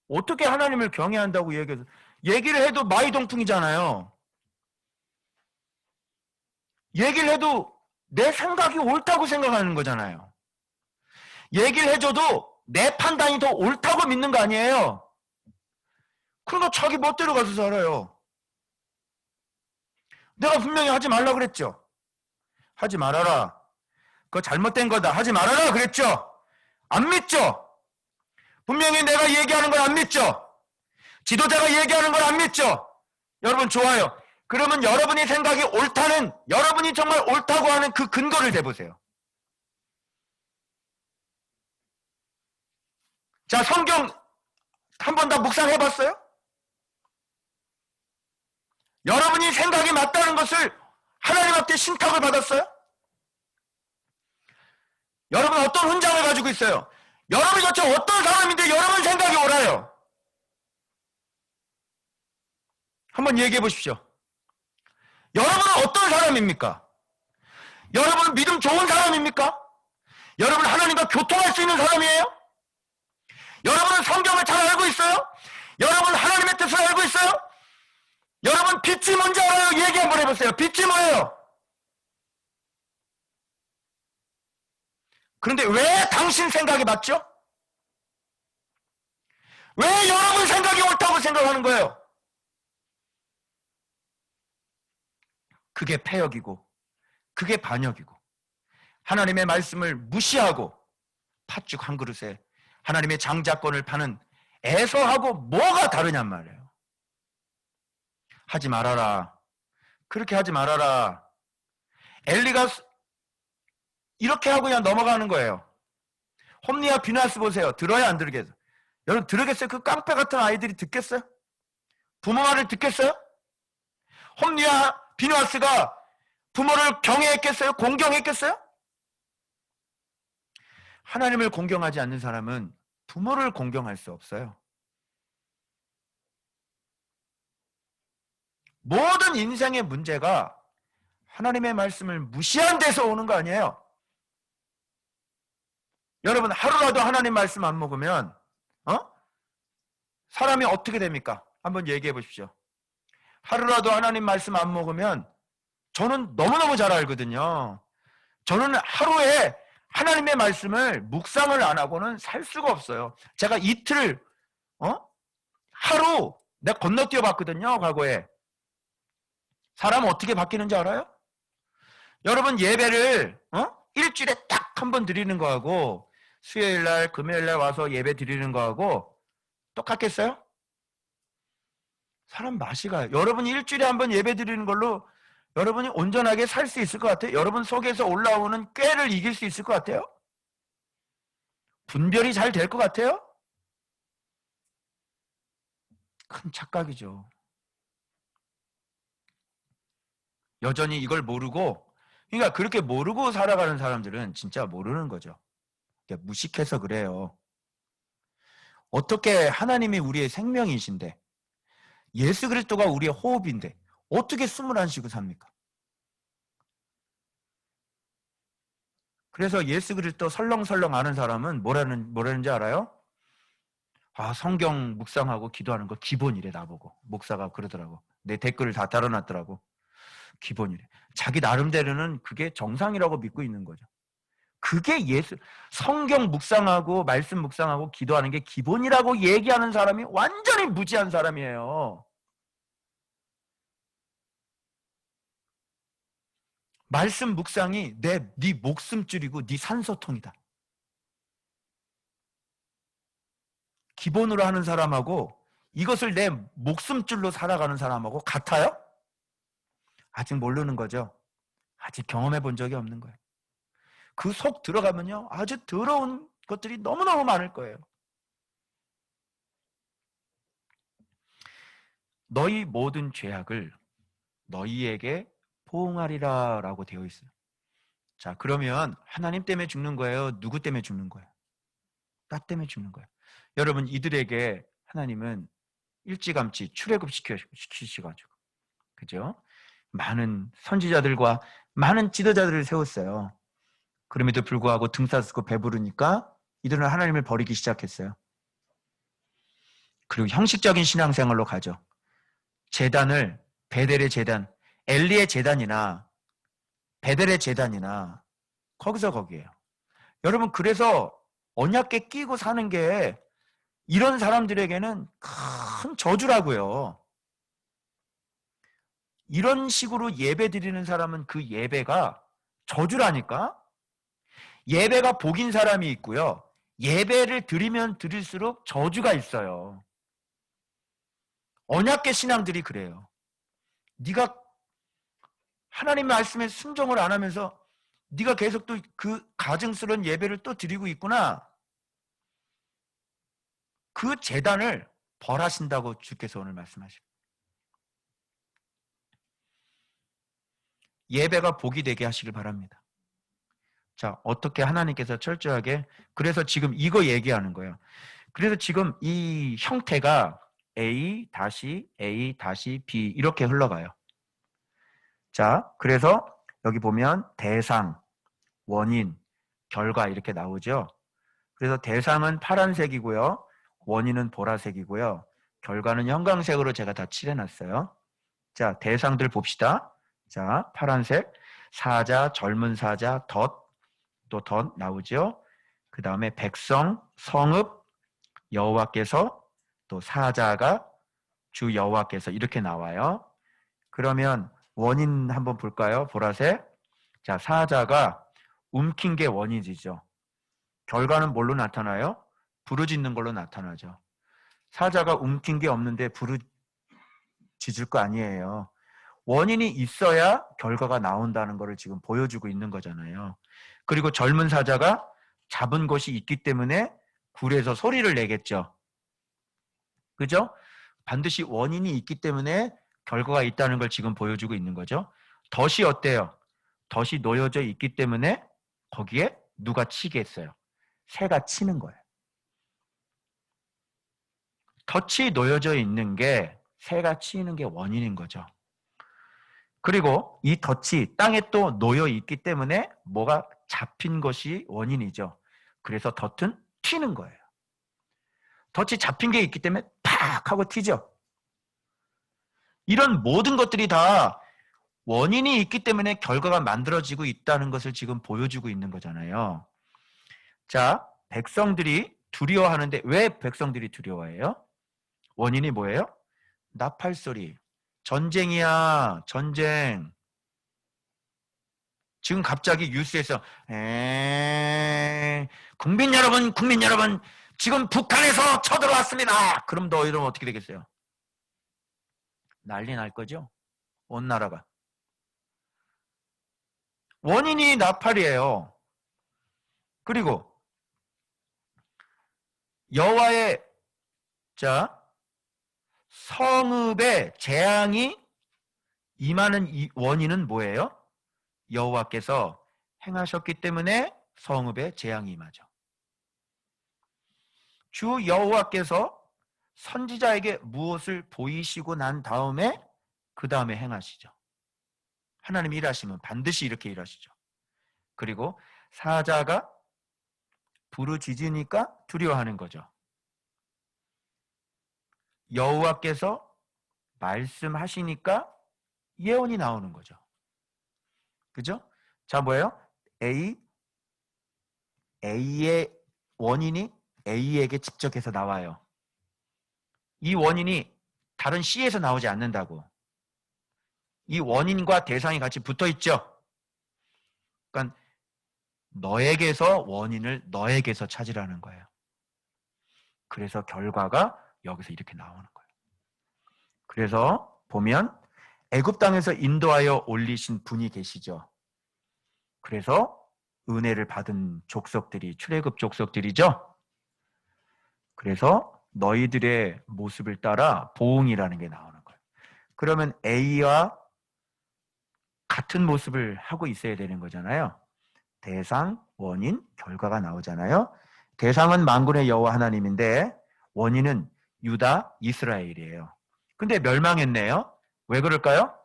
어떻게 하나님을 경외한다고 얘기해서, 얘기를 해도 마이동풍이잖아요. 얘기를 해도 내 생각이 옳다고 생각하는 거잖아요. 얘기를 해줘도 내 판단이 더 옳다고 믿는 거 아니에요. 그러니까 자기 멋대로 가서 살아요. 내가 분명히 하지 말라 그랬죠. 하지 말아라. 그거 잘못된 거다. 하지 말아라 그랬죠. 안 믿죠. 분명히 내가 얘기하는 걸 안 믿죠. 지도자가 얘기하는 걸 안 믿죠. 여러분 좋아요. 그러면 여러분이 생각이 옳다는, 여러분이 정말 옳다고 하는 그 근거를 대보세요. 자, 성경 한 번 다 묵상해봤어요? 여러분이 생각이 맞다는 것을 하나님한테 신탁을 받았어요? 여러분 어떤 훈장을 가지고 있어요? 여러분이 도대체 어떤 사람인데 여러분 생각이 옳아요? 한번 얘기해 보십시오. 여러분은 어떤 사람입니까? 여러분은 믿음 좋은 사람입니까? 여러분 하나님과 교통할 수 있는 사람이에요? 여러분은 성경을 잘 알고 있어요? 여러분 하나님의 뜻을 알고 있어요? 여러분 빛이 뭔지 알아요? 얘기 한번 해보세요. 빛이 뭐예요? 그런데 왜 당신 생각이 맞죠? 왜 여러분 생각이 옳다고 생각하는 거예요? 그게 패역이고 그게 반역이고 하나님의 말씀을 무시하고 팥죽 한 그릇에 하나님의 장자권을 파는 에서하고 뭐가 다르냔 말이에요. 하지 말아라. 그렇게 하지 말아라. 엘리가 이렇게 하고 그냥 넘어가는 거예요. 홈리와 비나스 보세요. 들어야 안 들으겠어요? 여러분 들으겠어요? 그 깡패 같은 아이들이 듣겠어요? 부모 말을 듣겠어요? 홈리와 비나스가 부모를 경외했겠어요? 공경했겠어요? 하나님을 공경하지 않는 사람은 부모를 공경할 수 없어요. 모든 인생의 문제가 하나님의 말씀을 무시한 데서 오는 거 아니에요? 여러분 하루라도 하나님 말씀 안 먹으면 사람이 어떻게 됩니까? 한번 얘기해 보십시오. 하루라도 하나님 말씀 안 먹으면 저는 너무너무 잘 알거든요. 저는 하루에 하나님의 말씀을 묵상을 안 하고는 살 수가 없어요. 제가 이틀 하루 내가 건너뛰어 봤거든요. 과거에. 사람 어떻게 바뀌는지 알아요? 여러분 예배를 일주일에 딱 한 번 드리는 거하고 수요일날 금요일날 와서 예배 드리는 거하고 똑같겠어요? 사람 맛이 가요. 여러분이 일주일에 한 번 예배 드리는 걸로 여러분이 온전하게 살 수 있을 것 같아요? 여러분 속에서 올라오는 꾀를 이길 수 있을 것 같아요? 분별이 잘 될 것 같아요? 큰 착각이죠. 여전히 이걸 모르고, 그러니까 그렇게 모르고 살아가는 사람들은 진짜 모르는 거죠. 그러니까 무식해서 그래요. 어떻게 하나님이 우리의 생명이신데, 예수 그리스도가 우리의 호흡인데 어떻게 숨을 안 쉬고 삽니까? 그래서 예수 그리스도 설렁설렁 아는 사람은 뭐라는지 알아요? 아, 성경 묵상하고 기도하는 거 기본이래, 나보고. 목사가 그러더라고. 내 댓글을 다 달아놨더라고. 기본이래. 자기 나름대로는 그게 정상이라고 믿고 있는 거죠. 그게 성경 묵상하고 말씀 묵상하고 기도하는 게 기본이라고 얘기하는 사람이 완전히 무지한 사람이에요. 말씀 묵상이 네 목숨줄이고 네 산소통이다. 기본으로 하는 사람하고 이것을 내 목숨줄로 살아가는 사람하고 같아요? 아직 모르는 거죠. 아직 경험해 본 적이 없는 거예요. 그 속 들어가면요, 아주 더러운 것들이 너무너무 많을 거예요. 너희 모든 죄악을 너희에게 포응하리라 라고 되어 있어요. 자, 그러면 하나님 때문에 죽는 거예요? 누구 때문에 죽는 거예요? 나 때문에 죽는 거예요. 여러분, 이들에게 하나님은 일찌감치 출애굽시키셔가지고, 그죠? 많은 선지자들과 많은 지도자들을 세웠어요. 그럼에도 불구하고 등싸쓰고 배부르니까 이들은 하나님을 버리기 시작했어요. 그리고 형식적인 신앙생활로 가죠. 제단을, 베델의 제단, 엘리의 제단이나 베델의 제단이나 거기서 거기에요. 여러분, 그래서 언약궤 끼고 사는 게 이런 사람들에게는 큰 저주라고요. 이런 식으로 예배 드리는 사람은 그 예배가 저주라니까? 예배가 복인 사람이 있고요. 예배를 드리면 드릴수록 저주가 있어요. 언약궤 신앙들이 그래요. 네가 하나님 말씀에 순종을 안 하면서 네가 계속 또 그 가증스러운 예배를 또 드리고 있구나. 그 재단을 벌하신다고 주께서 오늘 말씀하십니다. 예배가 복이 되게 하시길 바랍니다. 자, 어떻게 하나님께서 철저하게, 그래서 지금 이거 얘기하는 거예요. 그래서 지금 이 형태가 A 다시 A 다시 B 이렇게 흘러가요. 자, 그래서 여기 보면 대상, 원인, 결과 이렇게 나오죠. 그래서 대상은 파란색이고요. 원인은 보라색이고요. 결과는 형광색으로 제가 다 칠해놨어요. 자, 대상들 봅시다. 자, 파란색, 사자, 젊은 사자, 또 덧 나오죠. 그 다음에 백성, 성읍, 여호와께서, 또 사자가 주 여호와께서 이렇게 나와요. 그러면 원인 한번 볼까요? 보라색. 자, 사자가 움킨 게 원인이죠. 결과는 뭘로 나타나요? 부르짖는 걸로 나타나죠. 사자가 움킨 게 없는데 부르짖을 거 아니에요. 원인이 있어야 결과가 나온다는 것을 지금 보여주고 있는 거잖아요. 그리고 젊은 사자가 잡은 것이 있기 때문에 굴에서 소리를 내겠죠. 그죠? 반드시 원인이 있기 때문에 결과가 있다는 걸 지금 보여주고 있는 거죠. 덫이 어때요? 덫이 놓여져 있기 때문에 거기에 누가 치겠어요? 새가 치는 거예요. 덫이 놓여져 있는 게 새가 치는 게 원인인 거죠. 그리고 이 덫이 땅에 또 놓여 있기 때문에 뭐가 잡힌 것이 원인이죠. 그래서 덫은 튀는 거예요. 덫이 잡힌 게 있기 때문에 팍 하고 튀죠. 이런 모든 것들이 다 원인이 있기 때문에 결과가 만들어지고 있다는 것을 지금 보여주고 있는 거잖아요. 자, 백성들이 두려워하는데 왜 백성들이 두려워해요? 원인이 뭐예요? 나팔소리. 전쟁이야, 전쟁. 지금 갑자기 뉴스에서 국민 여러분, 지금 북한에서 쳐들어왔습니다. 그럼 너 이러면 어떻게 되겠어요? 난리 날 거죠? 온 나라가. 원인이 나팔이에요. 그리고 여호와의 자 성읍에 재앙이 임하는 이 원인은 뭐예요? 여호와께서 행하셨기 때문에 성읍에 재앙이 임하죠. 주 여호와께서 선지자에게 무엇을 보이시고 난 다음에 그 다음에 행하시죠. 하나님이 일하시면 반드시 이렇게 일하시죠. 그리고 사자가 부르짖으니까 두려워하는 거죠. 여호와께서 말씀하시니까 예언이 나오는 거죠. 그죠? 자, 뭐예요? A의 원인이 A에게 직접 해서 나와요. 이 원인이 다른 C에서 나오지 않는다고. 이 원인과 대상이 같이 붙어 있죠. 그러니까 너에게서 원인을 너에게서 찾으라는 거예요. 그래서 결과가 여기서 이렇게 나오는 거예요. 그래서 보면 애굽 땅에서 인도하여 올리신 분이 계시죠. 그래서 은혜를 받은 족속들이 출애굽 족속들이죠. 그래서 너희들의 모습을 따라 보응이라는 게 나오는 거예요. 그러면 A와 같은 모습을 하고 있어야 되는 거잖아요. 대상, 원인, 결과가 나오잖아요. 대상은 만군의 여호와 하나님인데 원인은 유다, 이스라엘이에요. 근데 멸망했네요. 왜 그럴까요?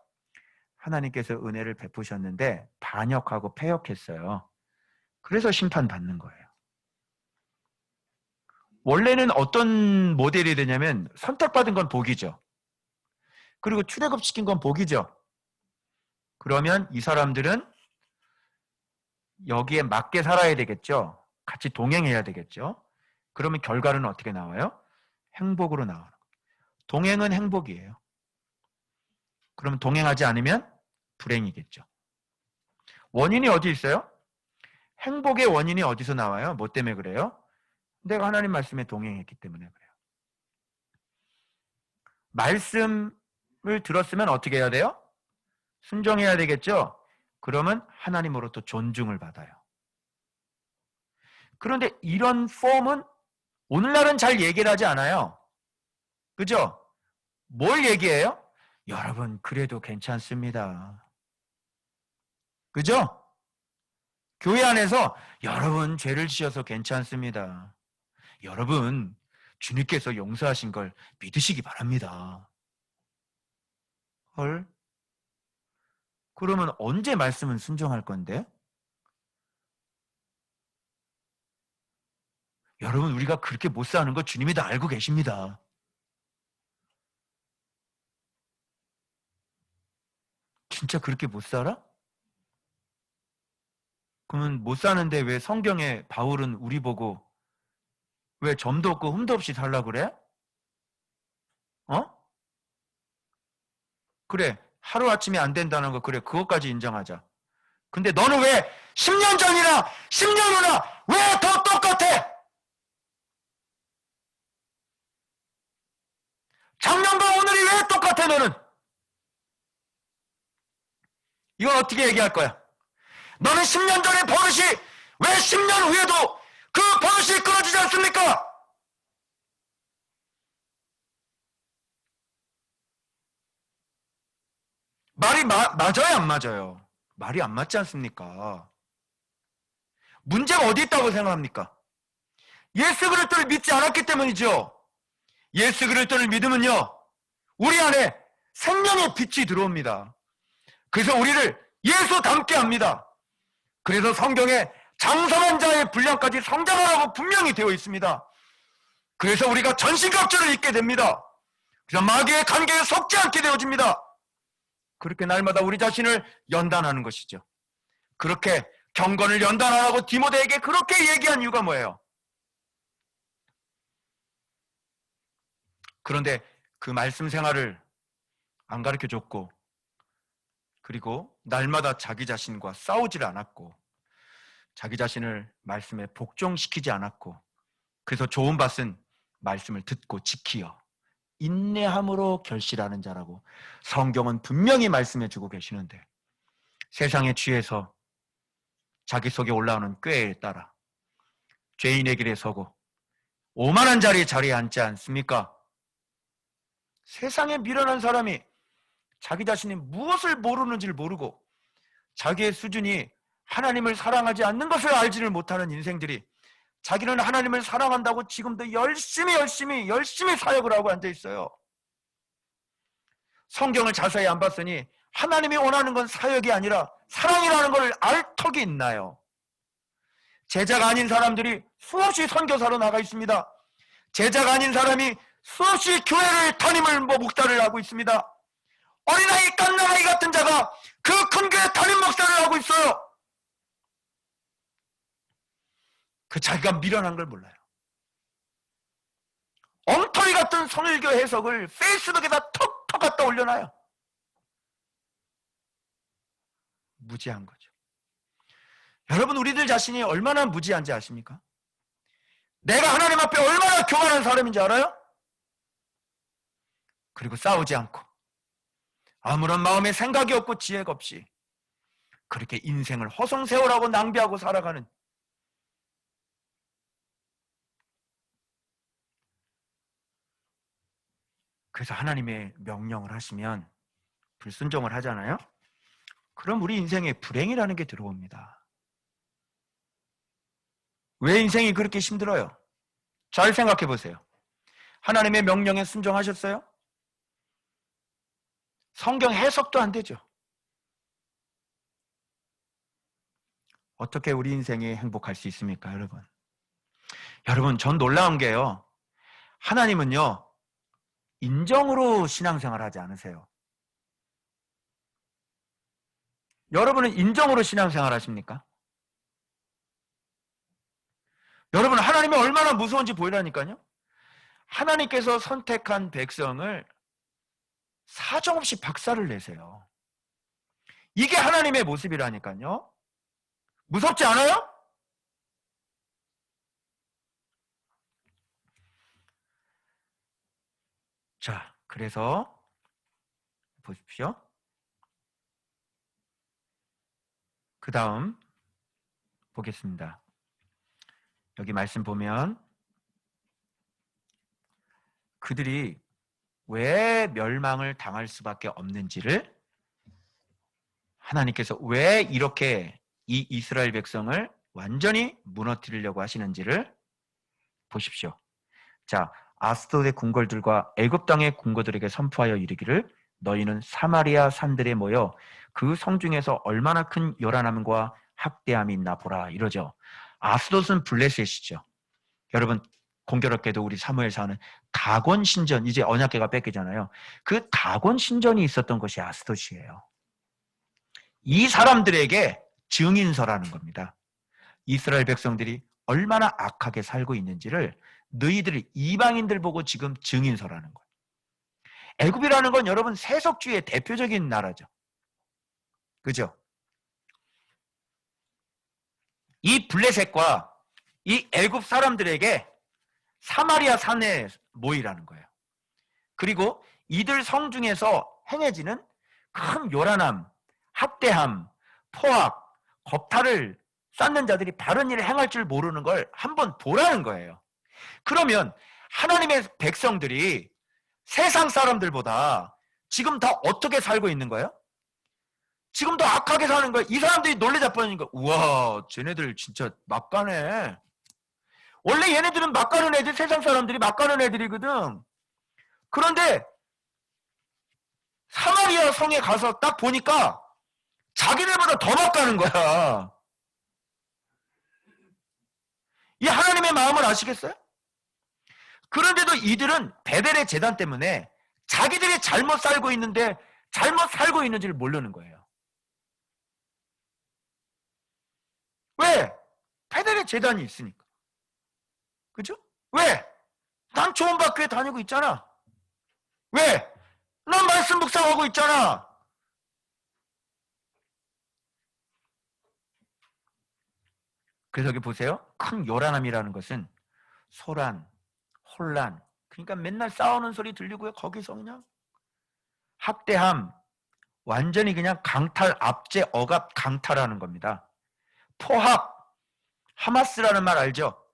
하나님께서 은혜를 베푸셨는데 반역하고 패역했어요. 그래서 심판받는 거예요. 원래는 어떤 모델이 되냐면 선택받은 건 복이죠. 그리고 출애굽시킨 건 복이죠. 그러면 이 사람들은 여기에 맞게 살아야 되겠죠. 같이 동행해야 되겠죠. 그러면 결과는 어떻게 나와요? 행복으로 나오는 거예요. 동행은 행복이에요. 그러면 동행하지 않으면 불행이겠죠. 원인이 어디 있어요? 행복의 원인이 어디서 나와요? 뭐 때문에 그래요? 내가 하나님 말씀에 동행했기 때문에 그래요. 말씀을 들었으면 어떻게 해야 돼요? 순종해야 되겠죠? 그러면 하나님으로부터 존중을 받아요. 그런데 이런 폼은 오늘날은 잘 얘기를 하지 않아요. 그죠? 뭘 얘기해요? 여러분, 그래도 괜찮습니다. 그죠? 교회 안에서 여러분, 죄를 지어서 괜찮습니다. 여러분, 주님께서 용서하신 걸 믿으시기 바랍니다. 헐? 그러면 언제 말씀은 순종할 건데? 여러분, 우리가 그렇게 못 사는 거 주님이 다 알고 계십니다. 진짜 그렇게 못 살아? 그러면 못 사는데 왜 성경에 바울은 우리 보고 왜 점도 없고 흠도 없이 살라 그래? 어? 그래, 하루아침에 안 된다는 거 그래, 그것까지 인정하자. 근데 너는 왜 10년 전이나 10년 후나 왜 더 똑같아? 작년과 오늘이 왜 똑같아 너는? 이건 어떻게 얘기할 거야? 너는 10년 전의 버릇이 왜 10년 후에도 그 버릇이 끊어지지 않습니까? 말이 맞아요, 안 맞아요? 말이 안 맞지 않습니까? 문제가 어디 있다고 생각합니까? 예수 그리스도를 믿지 않았기 때문이죠. 예수 그리스도를 믿으면요, 우리 안에 생명의 빛이 들어옵니다. 그래서 우리를 예수 닮게 합니다. 그래서 성경에 장성한 자의 분량까지 성장하라고 분명히 되어 있습니다. 그래서 우리가 전신갑주를 입게 됩니다. 그래서 마귀의 관계에 속지 않게 되어집니다. 그렇게 날마다 우리 자신을 연단하는 것이죠. 그렇게 경건을 연단하라고 디모데에게 그렇게 얘기한 이유가 뭐예요? 그런데 그 말씀 생활을 안 가르쳐줬고, 그리고 날마다 자기 자신과 싸우질 않았고, 자기 자신을 말씀에 복종시키지 않았고, 그래서 좋은 밭은 말씀을 듣고 지키어 인내함으로 결실하는 자라고 성경은 분명히 말씀해주고 계시는데, 세상에 취해서 자기 속에 올라오는 꾀에 따라 죄인의 길에 서고 오만한 자리에 앉지 않습니까? 세상에 미련한 사람이 자기 자신이 무엇을 모르는지를 모르고 자기의 수준이 하나님을 사랑하지 않는 것을 알지를 못하는 인생들이 자기는 하나님을 사랑한다고 지금도 열심히 사역을 하고 앉아 있어요. 성경을 자세히 안 봤으니 하나님이 원하는 건 사역이 아니라 사랑이라는 걸 알 턱이 있나요? 제자가 아닌 사람들이 수없이 선교사로 나가 있습니다. 제자가 아닌 사람이 수없이 교회를 담임을 목사를 하고 있습니다. 어린아이 갓난아이 같은 자가 그 큰 교회 담임 목사를 하고 있어요. 그 자기가 미련한 걸 몰라요. 엉터리 같은 선일교 해석을 페이스북에다 톡 갖다 올려놔요. 무지한 거죠. 여러분, 우리들 자신이 얼마나 무지한지 아십니까? 내가 하나님 앞에 얼마나 교만한 사람인지 알아요? 그리고 싸우지 않고 아무런 마음의 생각이 없고 지혜가 없이 그렇게 인생을 허송세월하고 낭비하고 살아가는, 그래서 하나님의 명령을 하시면 불순종을 하잖아요? 그럼 우리 인생에 불행이라는 게 들어옵니다. 왜 인생이 그렇게 힘들어요? 잘 생각해 보세요. 하나님의 명령에 순종하셨어요? 성경 해석도 안 되죠. 어떻게 우리 인생이 행복할 수 있습니까, 여러분? 여러분, 전 놀라운 게요. 하나님은요, 인정으로 신앙생활 하지 않으세요. 여러분은 인정으로 신앙생활 하십니까? 여러분, 하나님이 얼마나 무서운지 보이라니까요. 하나님께서 선택한 백성을 사정없이 박살을 내세요. 이게 하나님의 모습이라니까요. 무섭지 않아요? 자, 그래서 보십시오. 그 다음 보겠습니다. 여기 말씀 보면 그들이 왜 멸망을 당할 수밖에 없는지를, 하나님께서 왜 이렇게 이 이스라엘 백성을 완전히 무너뜨리려고 하시는지를 보십시오. 자, 아스돗의 궁궐들과 애굽 땅의 궁궐들에게 선포하여 이르기를 너희는 사마리아 산들에 모여 그 성중에서 얼마나 큰 요란함과 학대함이 있나 보라, 이러죠. 아스돗은 블레셋이죠. 여러분, 공교롭게도 우리 사무엘사는 다곤 신전, 이제 언약궤가 뺏기잖아요. 그 다곤 신전이 있었던 것이 아스돗이에요. 이 사람들에게 증인서라는 겁니다. 이스라엘 백성들이 얼마나 악하게 살고 있는지를 너희들이 이방인들 보고 지금 증인서라는 거예요. 애굽이라는 건 여러분 세속주의의 대표적인 나라죠. 그죠? 이 블레셋과 이 애굽 사람들에게 사마리아 산에 모이라는 거예요. 그리고 이들 성 중에서 행해지는 큰 요란함, 학대함, 포악, 겁탈을 쌓는 자들이 바른 일을 행할 줄 모르는 걸 한번 보라는 거예요. 그러면 하나님의 백성들이 세상 사람들보다 지금 더 어떻게 살고 있는 거예요? 지금 더 악하게 사는 거예요. 이 사람들이 놀래자빠지니까 우와, 쟤네들 진짜 막가네. 원래 얘네들은 막가는 애들, 세상 사람들이 막가는 애들이거든. 그런데 사마리아 성에 가서 딱 보니까 자기네보다 더 막가는 거야. 이 하나님의 마음을 아시겠어요? 그런데도 이들은 베델의 제단 때문에 자기들이 잘못 살고 있는데 잘못 살고 있는지를 모르는 거예요. 왜? 베델의 제단이 있으니까. 그죠? 왜? 난 좋은 학교에 다니고 있잖아. 왜? 난 말씀 묵상하고 있잖아. 그래서 여기 보세요. 큰 요란함이라는 것은 소란, 혼란, 그러니까 맨날 싸우는 소리 들리고요. 거기서 그냥 학대함, 완전히 그냥 강탈, 압제, 억압, 강탈하는 겁니다. 포합, 하마스라는 말 알죠?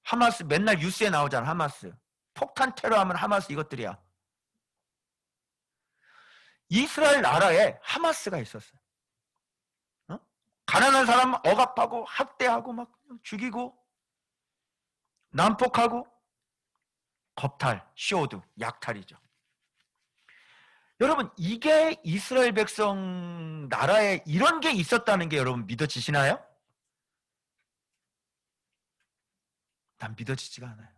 하마스 맨날 뉴스에 나오잖아. 하마스 폭탄 테러하면 하마스 이것들이야. 이스라엘 나라에 하마스가 있었어요. 어? 가난한 사람 억압하고 학대하고 막 죽이고 난폭하고 겁탈, 쇼드, 약탈이죠. 여러분, 이게 이스라엘 백성 나라에 이런 게 있었다는 게 여러분 믿어지시나요? 난 믿어지지가 않아요.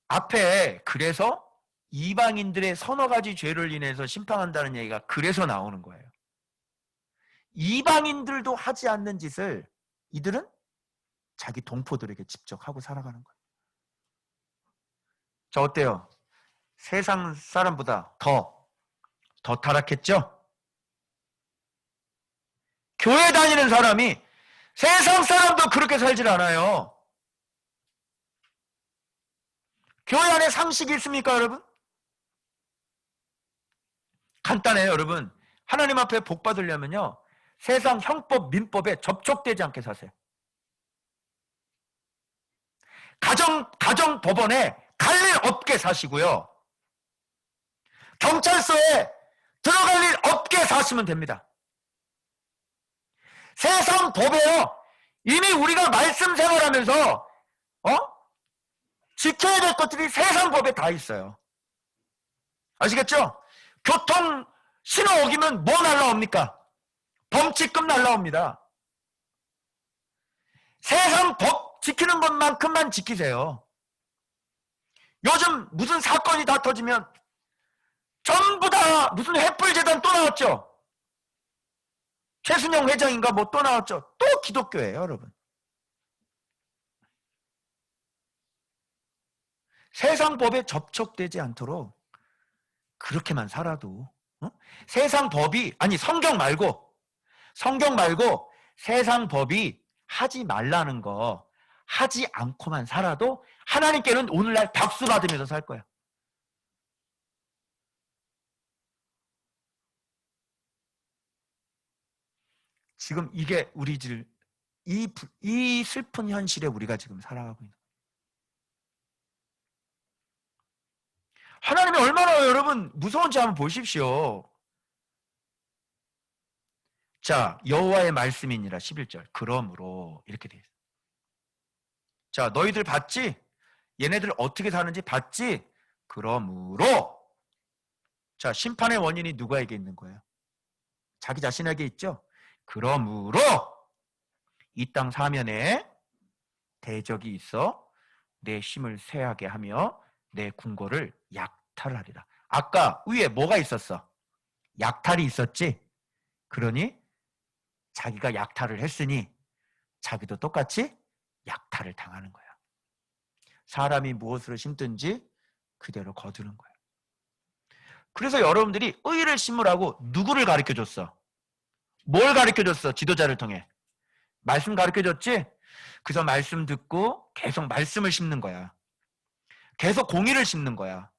앞에 그래서 이방인들의 서너 가지 죄를 인해서 심판한다는 얘기가 그래서 나오는 거예요. 이방인들도 하지 않는 짓을 이들은 자기 동포들에게 직접 하고 살아가는 거예요. 자, 어때요? 세상 사람보다 더 타락했죠? 교회 다니는 사람이 세상 사람도 그렇게 살질 않아요. 교회 안에 상식이 있습니까, 여러분? 간단해요, 여러분. 하나님 앞에 복 받으려면요, 세상 형법, 민법에 접촉되지 않게 사세요. 가정 법원에 갈 일 없게 사시고요. 경찰서에 들어갈 일 없게 사시면 됩니다. 세상 법에요, 이미 우리가 말씀 생활하면서 지켜야 될 것들이 세상 법에 다 있어요. 아시겠죠? 교통 신호 어기면 뭐 날라옵니까? 범칙금 날라옵니다. 세상 법 지키는 것만큼만 지키세요. 요즘 무슨 사건이 다 터지면 전부 다 무슨 횃불재단 또 나왔죠? 최순영 회장인가 뭐 또 나왔죠? 또 기독교예요, 여러분. 세상 법에 접촉되지 않도록 그렇게만 살아도 세상 법이 아니 성경 말고 세상 법이 하지 말라는 거 하지 않고만 살아도 하나님께는 오늘날 박수 받으면서 살 거야. 지금 이게 우리들 이 슬픈 현실에 우리가 지금 살아가고 있는. 하나님이 얼마나 여러분 무서운지 한번 보십시오. 자, 여호와의 말씀이니라 11절. 그러므로 이렇게 돼 있어요. 자, 너희들 봤지? 얘네들 어떻게 사는지 봤지? 그러므로 자, 심판의 원인이 누구에게 있는 거예요? 자기 자신에게 있죠? 그러므로 이 땅 사면에 대적이 있어 내 힘을 쇠하게 하며 내 궁궐을 약탈하리라. 아까 위에 뭐가 있었어? 약탈이 있었지? 그러니 자기가 약탈을 했으니 자기도 똑같이 약탈을 당하는 거야. 사람이 무엇으로 심든지 그대로 거두는 거야. 그래서 여러분들이 의를 심으라고 누구를 가르쳐줬어? 뭘 가르쳐줬어? 지도자를 통해. 말씀 가르쳐줬지? 그래서 말씀 듣고 계속 말씀을 심는 거야. 계속 공의를 심는 거야.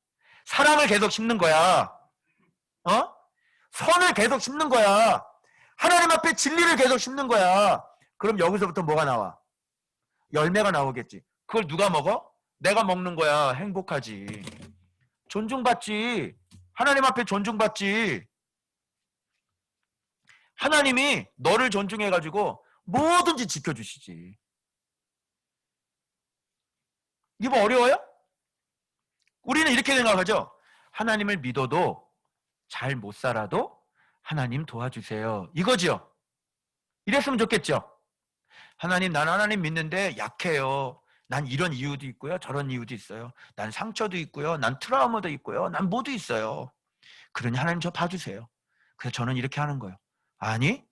사랑을 계속 심는 거야. 선을 계속 심는 거야. 하나님 앞에 진리를 계속 심는 거야. 그럼 여기서부터 뭐가 나와? 열매가 나오겠지. 그걸 누가 먹어? 내가 먹는 거야. 행복하지. 존중받지. 하나님 앞에 존중받지. 하나님이 너를 존중해가지고 뭐든지 지켜주시지. 이거 뭐 어려워요? 우리는 이렇게 생각하죠. 하나님을 믿어도 잘 못 살아도 하나님 도와주세요. 이거죠. 이랬으면 좋겠죠. 하나님, 난 하나님 믿는데 약해요. 난 이런 이유도 있고요. 저런 이유도 있어요. 난 상처도 있고요. 난 트라우마도 있고요. 난 뭐도 있어요. 그러니 하나님 저 봐주세요. 그래서 저는 이렇게 하는 거예요. 아니?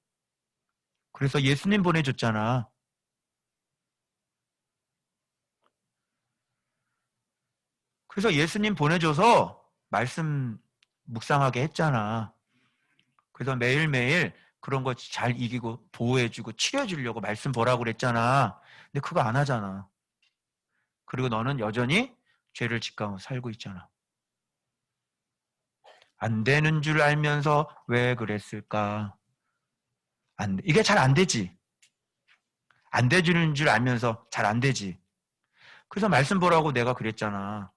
그래서 예수님 보내줬잖아. 그래서 예수님 보내줘서 말씀 묵상하게 했잖아. 그래서 매일매일 그런 거 잘 이기고 보호해주고 치료해주려고 말씀 보라고 그랬잖아. 근데 그거 안 하잖아. 그리고 너는 여전히 죄를 짓고 살고 있잖아. 안 되는 줄 알면서 왜 그랬을까? 이게 잘 안 되지. 안 되는 줄 알면서 잘 안 되지. 그래서 말씀 보라고 내가 그랬잖아.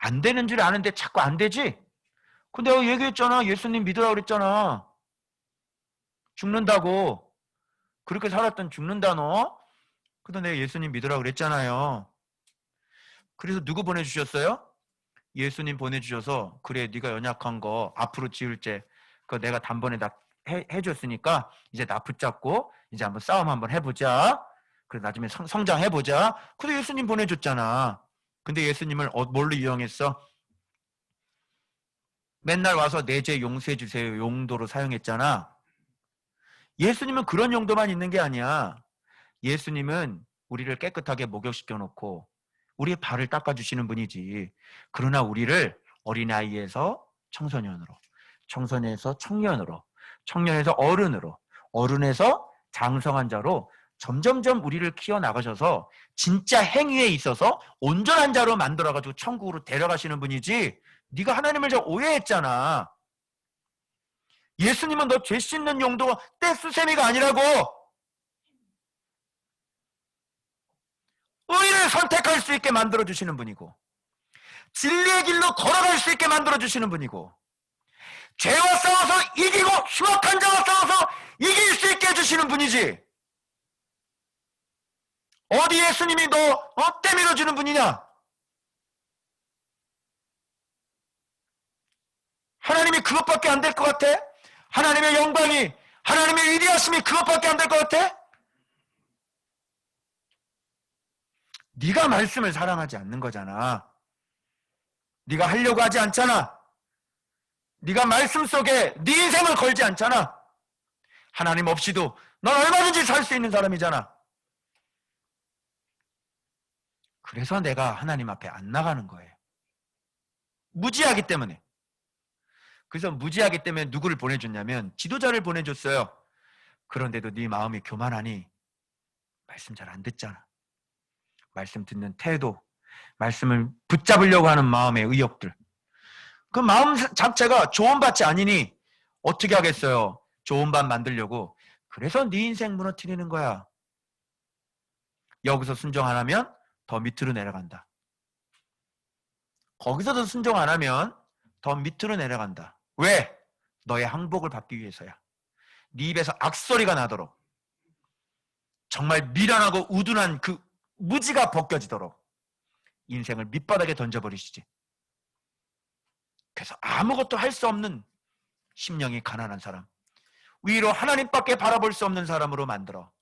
안 되는 줄 아는데 자꾸 안 되지? 근데 내가 얘기했잖아. 예수님 믿으라고 그랬잖아. 죽는다고. 그렇게 살았던 죽는다 너? 근데 내가 예수님 믿으라고 그랬잖아요. 그래서 누구 보내주셨어요? 예수님 보내주셔서 그래 네가 연약한 거 앞으로 지을 죄 그거 내가 단번에 다 해줬으니까 이제 나 붙잡고 이제 한번 싸움 한번 해보자. 그래 나중에 성장해보자. 그래 예수님 보내줬잖아. 근데 예수님을 뭘로 이용했어? 맨날 와서 내 죄 용서해 주세요 용도로 사용했잖아. 예수님은 그런 용도만 있는 게 아니야. 예수님은 우리를 깨끗하게 목욕시켜 놓고 우리의 발을 닦아주시는 분이지. 그러나 우리를 어린아이에서 청소년으로, 청소년에서 청년으로, 청년에서 어른으로, 어른에서 장성한 자로 점점점 우리를 키워나가셔서 진짜 행위에 있어서 온전한 자로 만들어가지고 천국으로 데려가시는 분이지. 네가 하나님을 잘 오해했잖아. 예수님은 너 죄 씻는 용도가 떼수세미가 아니라고. 의를 선택할 수 있게 만들어주시는 분이고 진리의 길로 걸어갈 수 있게 만들어주시는 분이고 죄와 싸워서 이기고 흉악한 자와 싸워서 이길 수 있게 해주시는 분이지. 어디 예수님이 너 때밀어주는 분이냐? 하나님이 그것밖에 안 될 것 같아? 하나님의 영광이 하나님의 위대하심이 그것밖에 안 될 것 같아? 네가 말씀을 사랑하지 않는 거잖아. 네가 하려고 하지 않잖아. 네가 말씀 속에 네 인생을 걸지 않잖아. 하나님 없이도 넌 얼마든지 살 수 있는 사람이잖아. 그래서 내가 하나님 앞에 안 나가는 거예요. 무지하기 때문에. 그래서 무지하기 때문에 누구를 보내줬냐면 지도자를 보내줬어요. 그런데도 네 마음이 교만하니 말씀 잘 안 듣잖아. 말씀 듣는 태도, 말씀을 붙잡으려고 하는 마음의 의욕들. 그 마음 자체가 좋은 밭이 아니니 어떻게 하겠어요? 좋은 밭 만들려고. 그래서 네 인생 무너뜨리는 거야. 여기서 순종 안 하면 더 밑으로 내려간다. 거기서도 순종 안 하면 더 밑으로 내려간다. 왜? 너의 항복을 받기 위해서야. 네 입에서 악소리가 나도록 정말 미련하고 우둔한 그 무지가 벗겨지도록 인생을 밑바닥에 던져버리시지. 그래서 아무것도 할 수 없는 심령이 가난한 사람, 위로 하나님밖에 바라볼 수 없는 사람으로 만들어.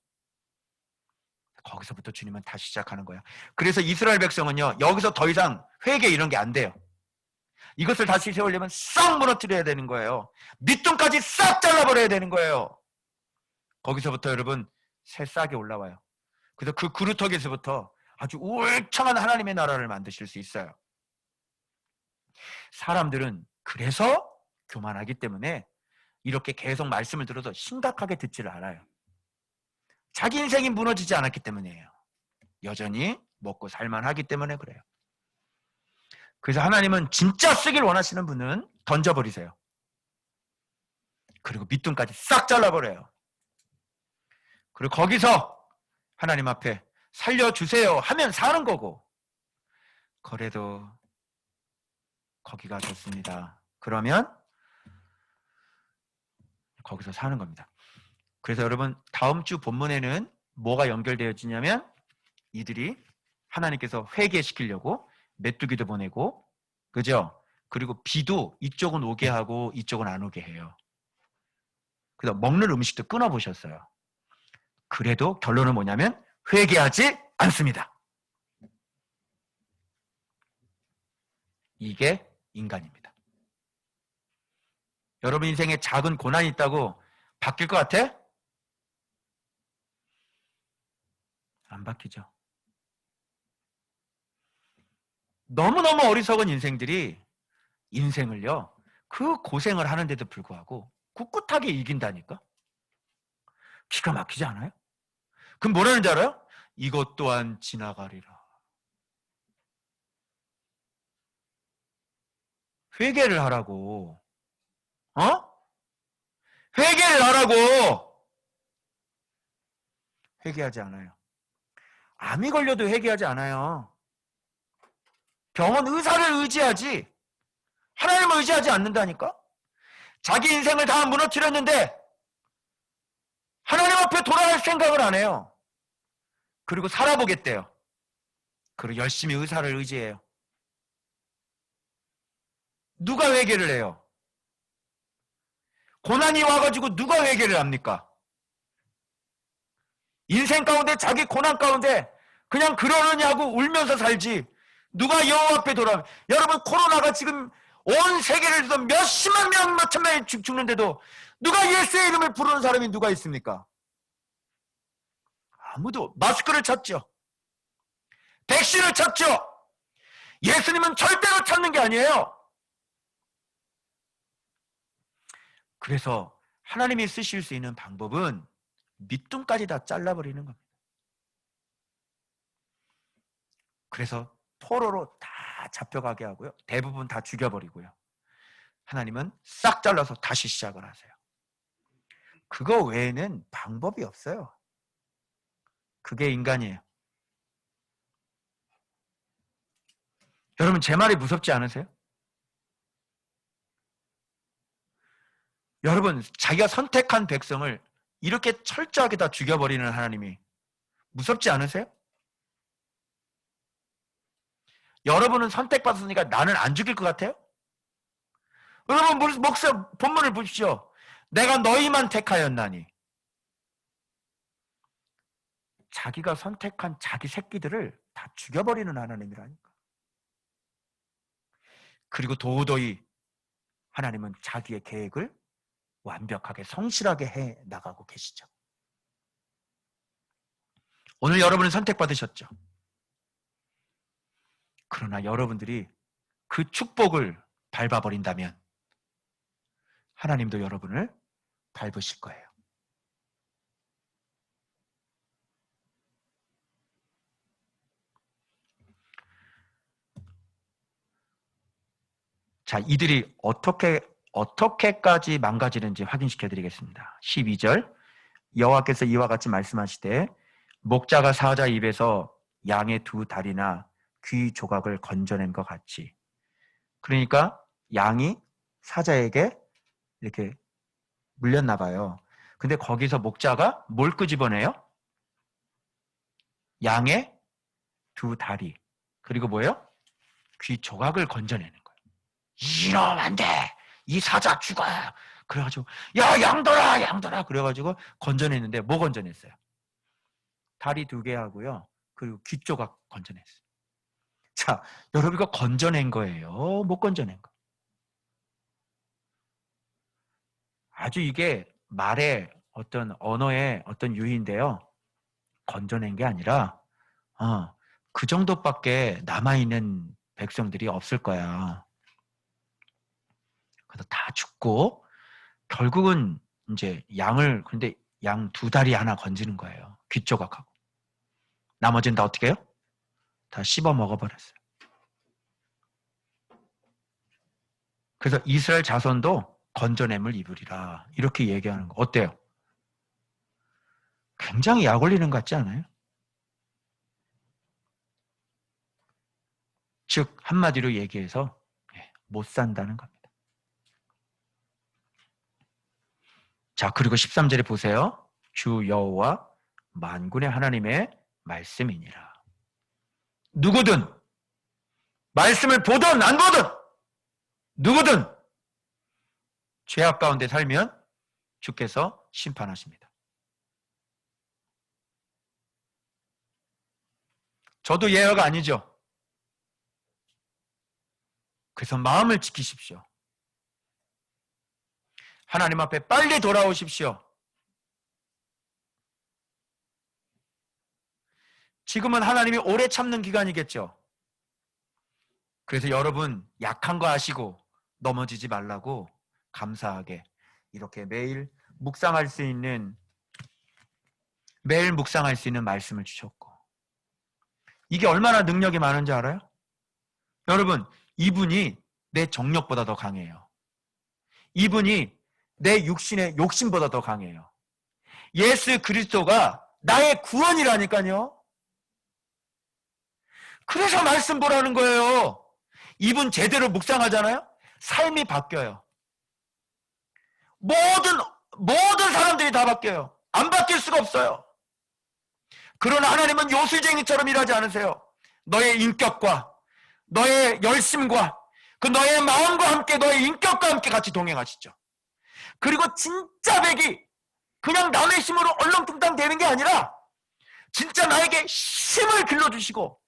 거기서부터 주님은 다시 시작하는 거야. 그래서 이스라엘 백성은요, 여기서 더 이상 회개 이런 게 안 돼요. 이것을 다시 세우려면 싹 무너뜨려야 되는 거예요. 밑둥까지 싹 잘라버려야 되는 거예요. 거기서부터 여러분 새싹이 올라와요. 그래서 그 그루터기에서부터 아주 울창한 하나님의 나라를 만드실 수 있어요. 사람들은 그래서 교만하기 때문에 이렇게 계속 말씀을 들어도 심각하게 듣지를 않아요. 자기 인생이 무너지지 않았기 때문이에요. 여전히 먹고 살만하기 때문에 그래요. 그래서 하나님은 진짜 쓰길 원하시는 분은 던져버리세요. 그리고 밑둥까지 싹 잘라버려요. 그리고 거기서 하나님 앞에 살려주세요 하면 사는 거고, 그래도 거기가 좋습니다. 그러면 거기서 사는 겁니다. 그래서 여러분 다음 주 본문에는 뭐가 연결되어지냐면 이들이 하나님께서 회개시키려고 메뚜기도 보내고, 그죠? 그리고 비도 이쪽은 오게 하고 이쪽은 안 오게 해요. 그래서 먹는 음식도 끊어보셨어요. 그래도 결론은 뭐냐면 회개하지 않습니다. 이게 인간입니다. 여러분 인생에 작은 고난이 있다고 바뀔 것 같아? 안 바뀌죠. 너무너무 어리석은 인생들이 인생을요, 그 고생을 하는데도 불구하고 꿋꿋하게 이긴다니까? 기가 막히지 않아요? 그럼 뭐라는 줄 알아요? 이것 또한 지나가리라. 회개를 하라고. 회개를 하라고. 회개하지 않아요. 암이 걸려도 회개하지 않아요. 병은 의사를 의지하지 하나님을 의지하지 않는다니까. 자기 인생을 다 무너뜨렸는데 하나님 앞에 돌아갈 생각을 안 해요. 그리고 살아보겠대요. 그리고 열심히 의사를 의지해요. 누가 회개를 해요? 고난이 와가지고 누가 회개를 합니까? 인생 가운데 자기 고난 가운데 그냥 그러느냐고 울면서 살지 누가 여호와 앞에 돌아가면. 여러분, 코로나가 지금 온 세계를 해서 몇십만 명, 몇천 명이 죽는데도 누가 예수의 이름을 부르는 사람이 누가 있습니까? 아무도. 마스크를 찾죠. 백신을 찾죠. 예수님은 절대로 찾는 게 아니에요. 그래서 하나님이 쓰실 수 있는 방법은 밑둥까지 다 잘라버리는 겁니다. 그래서 포로로 다 잡혀가게 하고요. 대부분 다 죽여버리고요. 하나님은 싹 잘라서 다시 시작을 하세요. 그거 외에는 방법이 없어요. 그게 인간이에요. 여러분, 제 말이 무섭지 않으세요? 여러분, 자기가 선택한 백성을 이렇게 철저하게 다 죽여버리는 하나님이 무섭지 않으세요? 여러분은 선택받았으니까 나는 안 죽일 것 같아요? 여러분, 목사 본문을 보십시오. 내가 너희만 택하였나니. 자기가 선택한 자기 새끼들을 다 죽여버리는 하나님이라니까. 그리고 도저히 하나님은 자기의 계획을 완벽하게 성실하게 해 나가고 계시죠. 오늘 여러분은 선택받으셨죠. 그러나 여러분들이 그 축복을 밟아버린다면 하나님도 여러분을 밟으실 거예요. 자, 이들이 어떻게까지 망가지는지 확인시켜 드리겠습니다. 12절, 여호와께서 이와 같이 말씀하시되 목자가 사자 입에서 양의 두 다리나 귀 조각을 건져낸 것 같이. 그러니까 양이 사자에게 이렇게 물렸나 봐요. 근데 거기서 목자가 뭘 끄집어내요? 양의 두 다리, 그리고 뭐예요? 귀 조각을 건져내는 거예요. 이놈 안 돼! 이 사자 죽어! 그래가지고 야, 양들아 양들아 그래가지고 건져냈는데 뭐 건져냈어요? 다리 두 개 하고요, 그리고 귀 조각 건져냈어요. 자, 여러분, 이거 건져낸 거예요? 못 건져낸 거? 아주 이게 말의 어떤 언어의 어떤 유희인데요. 건져낸 게 아니라 그 정도밖에 남아있는 백성들이 없을 거야. 그래서 다 죽고 결국은 이제 근데 양 두 다리 하나 건지는 거예요. 귀 조각하고. 나머지는 다 어떻게 해요? 다 씹어 먹어버렸어요. 그래서 이스라엘 자손도 건져냄을 입으리라, 이렇게 얘기하는 거 어때요? 굉장히 약 올리는 것 같지 않아요? 즉 한마디로 얘기해서 못 산다는 겁니다. 자, 그리고 13절에 보세요. 주 여호와 만군의 하나님의 말씀이니라. 누구든 말씀을 보든 안 보든 누구든 죄악 가운데 살면 주께서 심판하십니다. 저도 예외가 아니죠. 그래서 마음을 지키십시오. 하나님 앞에 빨리 돌아오십시오. 지금은 하나님이 오래 참는 기간이겠죠. 그래서 여러분, 약한 거 아시고 넘어지지 말라고 감사하게 이렇게 매일 묵상할 수 있는 말씀을 주셨고, 이게 얼마나 능력이 많은지 알아요? 여러분, 이분이 내 정력보다 더 강해요. 이분이 내 육신의 욕심보다 더 강해요. 예수 그리스도가 나의 구원이라니까요. 그래서 말씀 보라는 거예요. 이분 제대로 묵상하잖아요. 삶이 바뀌어요. 모든 사람들이 다 바뀌어요. 안 바뀔 수가 없어요. 그러나 하나님은 요술쟁이처럼 일하지 않으세요. 너의 인격과 너의 열심과 그 너의 마음과 함께 너의 인격과 함께 같이 동행하시죠. 그리고 진짜 백이 그냥 남의 힘으로 얼렁뚱땅 되는 게 아니라 진짜 나에게 힘을 길러주시고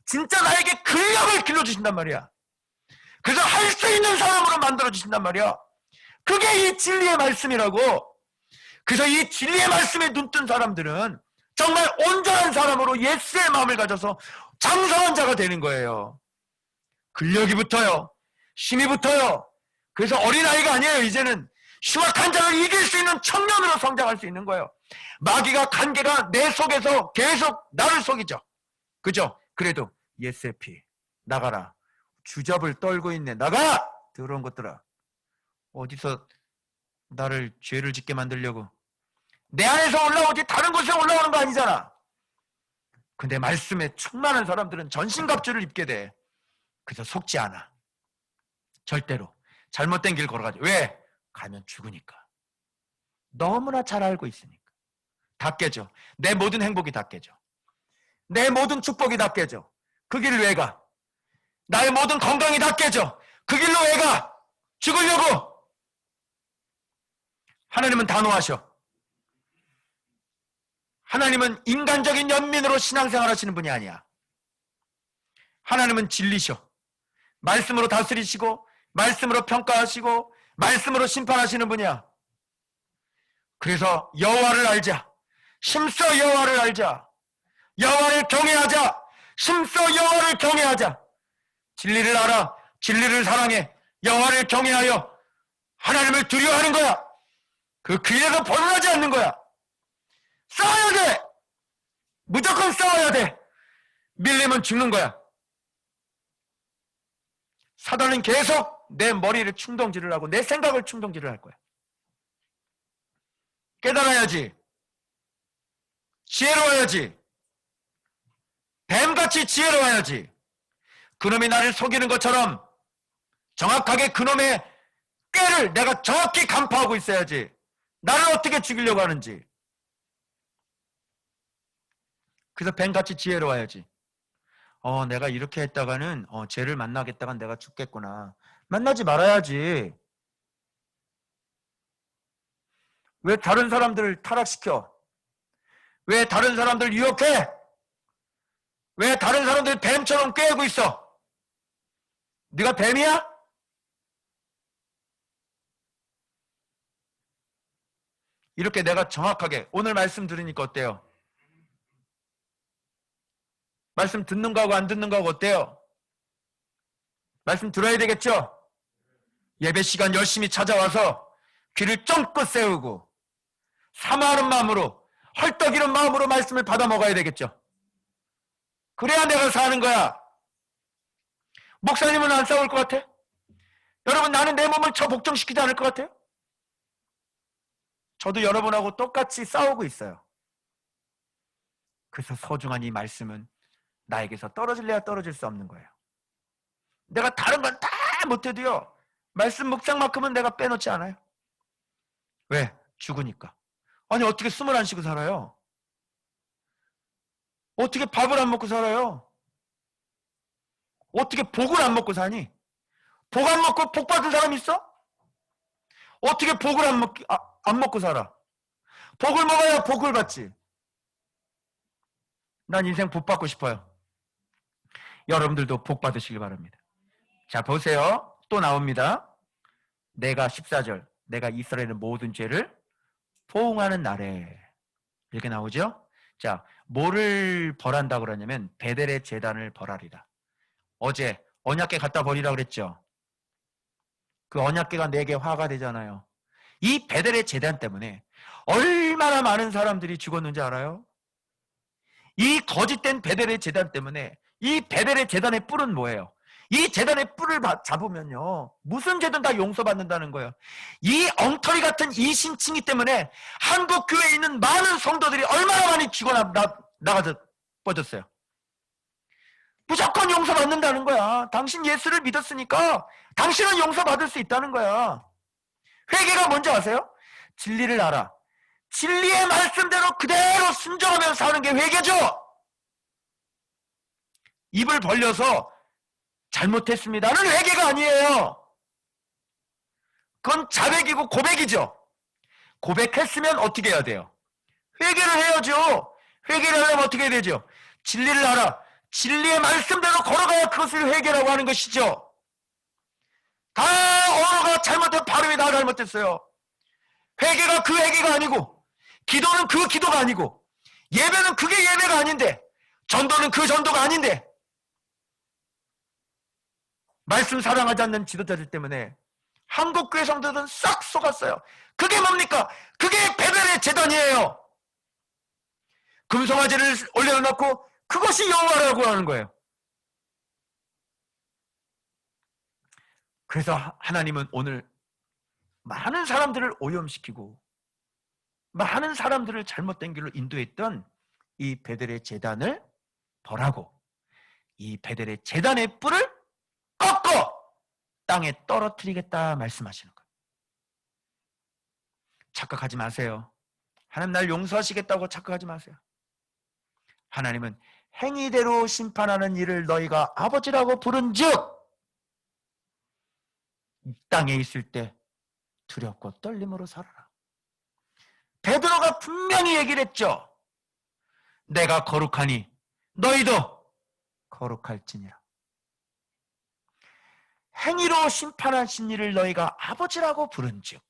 진짜 나에게 근력을 길러주신단 말이야. 그래서 할 수 있는 사람으로 만들어주신단 말이야. 그게 이 진리의 말씀이라고. 그래서 이 진리의 말씀에 눈뜬 사람들은 정말 온전한 사람으로 예수의 마음을 가져서 장성한 자가 되는 거예요. 근력이 붙어요. 힘이 붙어요. 그래서 어린아이가 아니에요. 이제는 흉악한 자를 이길 수 있는 청년으로 성장할 수 있는 거예요. 마귀가 간계가 내 속에서 계속 나를 속이죠. 그죠? 그래도 예수의 피 나가라. 주접을 떨고 있네. 나가! 더러운 것들아. 어디서 나를 죄를 짓게 만들려고. 내 안에서 올라오지 다른 곳에 올라오는 거 아니잖아. 근데 말씀에 충만한 사람들은 전신갑주를 입게 돼. 그래서 속지 않아. 절대로. 잘못된 길 걸어가지. 왜? 가면 죽으니까. 너무나 잘 알고 있으니까. 다 깨져. 내 모든 행복이 다 깨져. 내 모든 축복이 다 깨져. 그 길을 왜 가? 나의 모든 건강이 다 깨져. 그 길로 왜 가? 죽으려고. 하나님은 단호하셔. 하나님은 인간적인 연민으로 신앙생활 하시는 분이 아니야. 하나님은 진리셔. 말씀으로 다스리시고 말씀으로 평가하시고 말씀으로 심판하시는 분이야. 그래서 여호와를 알자. 심써 여호와를 알자. 여호와를 경외하자. 심써 여호와를 경외하자. 진리를 알아. 진리를 사랑해. 여호와를 경외하여 하나님을 두려워하는 거야. 그 길에서 벗어나지 않는 거야. 싸워야 돼. 무조건 싸워야 돼. 밀리면 죽는 거야. 사단은 계속 내 머리를 충동질을 하고 내 생각을 충동질을 할 거야. 깨달아야지. 지혜로워야지. 뱀같이 지혜로워야지. 그놈이 나를 속이는 것처럼 정확하게 그놈의 꾀를 내가 정확히 간파하고 있어야지. 나를 어떻게 죽이려고 하는지. 그래서 뱀같이 지혜로워야지. 내가 이렇게 했다가는 죄를 만나겠다간 내가 죽겠구나. 만나지 말아야지. 왜 다른 사람들을 타락시켜? 왜 다른 사람들을 유혹해? 왜 다른 사람들을 뱀처럼 꿰고 있어? 네가 뱀이야? 이렇게 내가 정확하게 오늘 말씀 들으니까 어때요? 말씀 듣는 거하고 안 듣는 거하고 어때요? 말씀 들어야 되겠죠? 예배 시간 열심히 찾아와서 귀를 쫑긋 세우고 사모하는 마음으로 헐떡이는 마음으로 말씀을 받아 먹어야 되겠죠? 그래야 내가 사는 거야. 목사님은 안 싸울 것 같아? 여러분, 나는 내 몸을 저 복종시키지 않을 것 같아요? 저도 여러분하고 똑같이 싸우고 있어요. 그래서 소중한 이 말씀은 나에게서 떨어질래야 떨어질 수 없는 거예요. 내가 다른 건 다 못해도요, 말씀 묵상만큼은 내가 빼놓지 않아요. 왜? 죽으니까. 아니, 어떻게 숨을 안 쉬고 살아요? 어떻게 밥을 안 먹고 살아요? 어떻게 복을 안 먹고 사니? 복 안 먹고 복 받은 사람 있어? 어떻게 복을 안 먹고 살아? 복을 먹어야 복을 받지. 난 인생 복 받고 싶어요. 여러분들도 복 받으시길 바랍니다. 자, 보세요. 또 나옵니다. 내가 14절. 내가 이스라엘의 모든 죄를 포옹하는 날에. 이렇게 나오죠? 자, 뭐를 벌한다 그러냐면 베델의 제단을 벌하리라. 어제 언약궤 갖다 버리라 그랬죠? 그 언약궤가 내게 화가 되잖아요. 이 베델의 제단 때문에 얼마나 많은 사람들이 죽었는지 알아요? 이 거짓된 베델의 제단 때문에 이 베델의 제단의 뿔은 뭐예요? 이 제단의 뿔을 잡으면요, 무슨 죄든 다 용서받는다는 거예요. 이 엉터리 같은 이 신칭이 때문에 한국 교회에 있는 많은 성도들이 얼마나 많이 죽어 나가서 뻗었어요. 무조건 용서받는다는 거야. 당신 예수를 믿었으니까 당신은 용서받을 수 있다는 거야. 회개가 뭔지 아세요? 진리를 알아. 진리의 말씀대로 그대로 순종하며 사는 게 회개죠. 입을 벌려서 잘못했습니다는 회개가 아니에요. 그건 자백이고 고백이죠. 고백했으면 어떻게 해야 돼요? 회개를 해야죠. 회개를 하려면 어떻게 해야 되죠? 진리를 알아. 진리의 말씀대로 걸어가야 그것을 회개라고 하는 것이죠. 다 언어가 잘못된 발음이 다 잘못됐어요. 회개가 그 회개가 아니고, 기도는 그 기도가 아니고, 예배는 그게 예배가 아닌데, 전도는 그 전도가 아닌데, 말씀 사랑하지 않는 지도자들 때문에 한국교회 성도들은 싹 속았어요. 그게 뭡니까? 그게 베델의 제단이에요. 금송아지를 올려놓고 그것이 여호와라고 하는 거예요. 그래서 하나님은 오늘 많은 사람들을 오염시키고 많은 사람들을 잘못된 길로 인도했던 이 베델의 제단을 벌하고 이 베델의 제단의 뿔을 꺾어 땅에 떨어뜨리겠다 말씀하시는 거예요. 착각하지 마세요. 하나님 날 용서하시겠다고 착각하지 마세요. 하나님은 행위대로 심판하는 일을 너희가 아버지라고 부른즉 이 땅에 있을 때 두렵고 떨림으로 살아라. 베드로가 분명히 얘기를 했죠. 내가 거룩하니 너희도 거룩할지니라. 행위로 심판하신 일을 너희가 아버지라고 부른즉.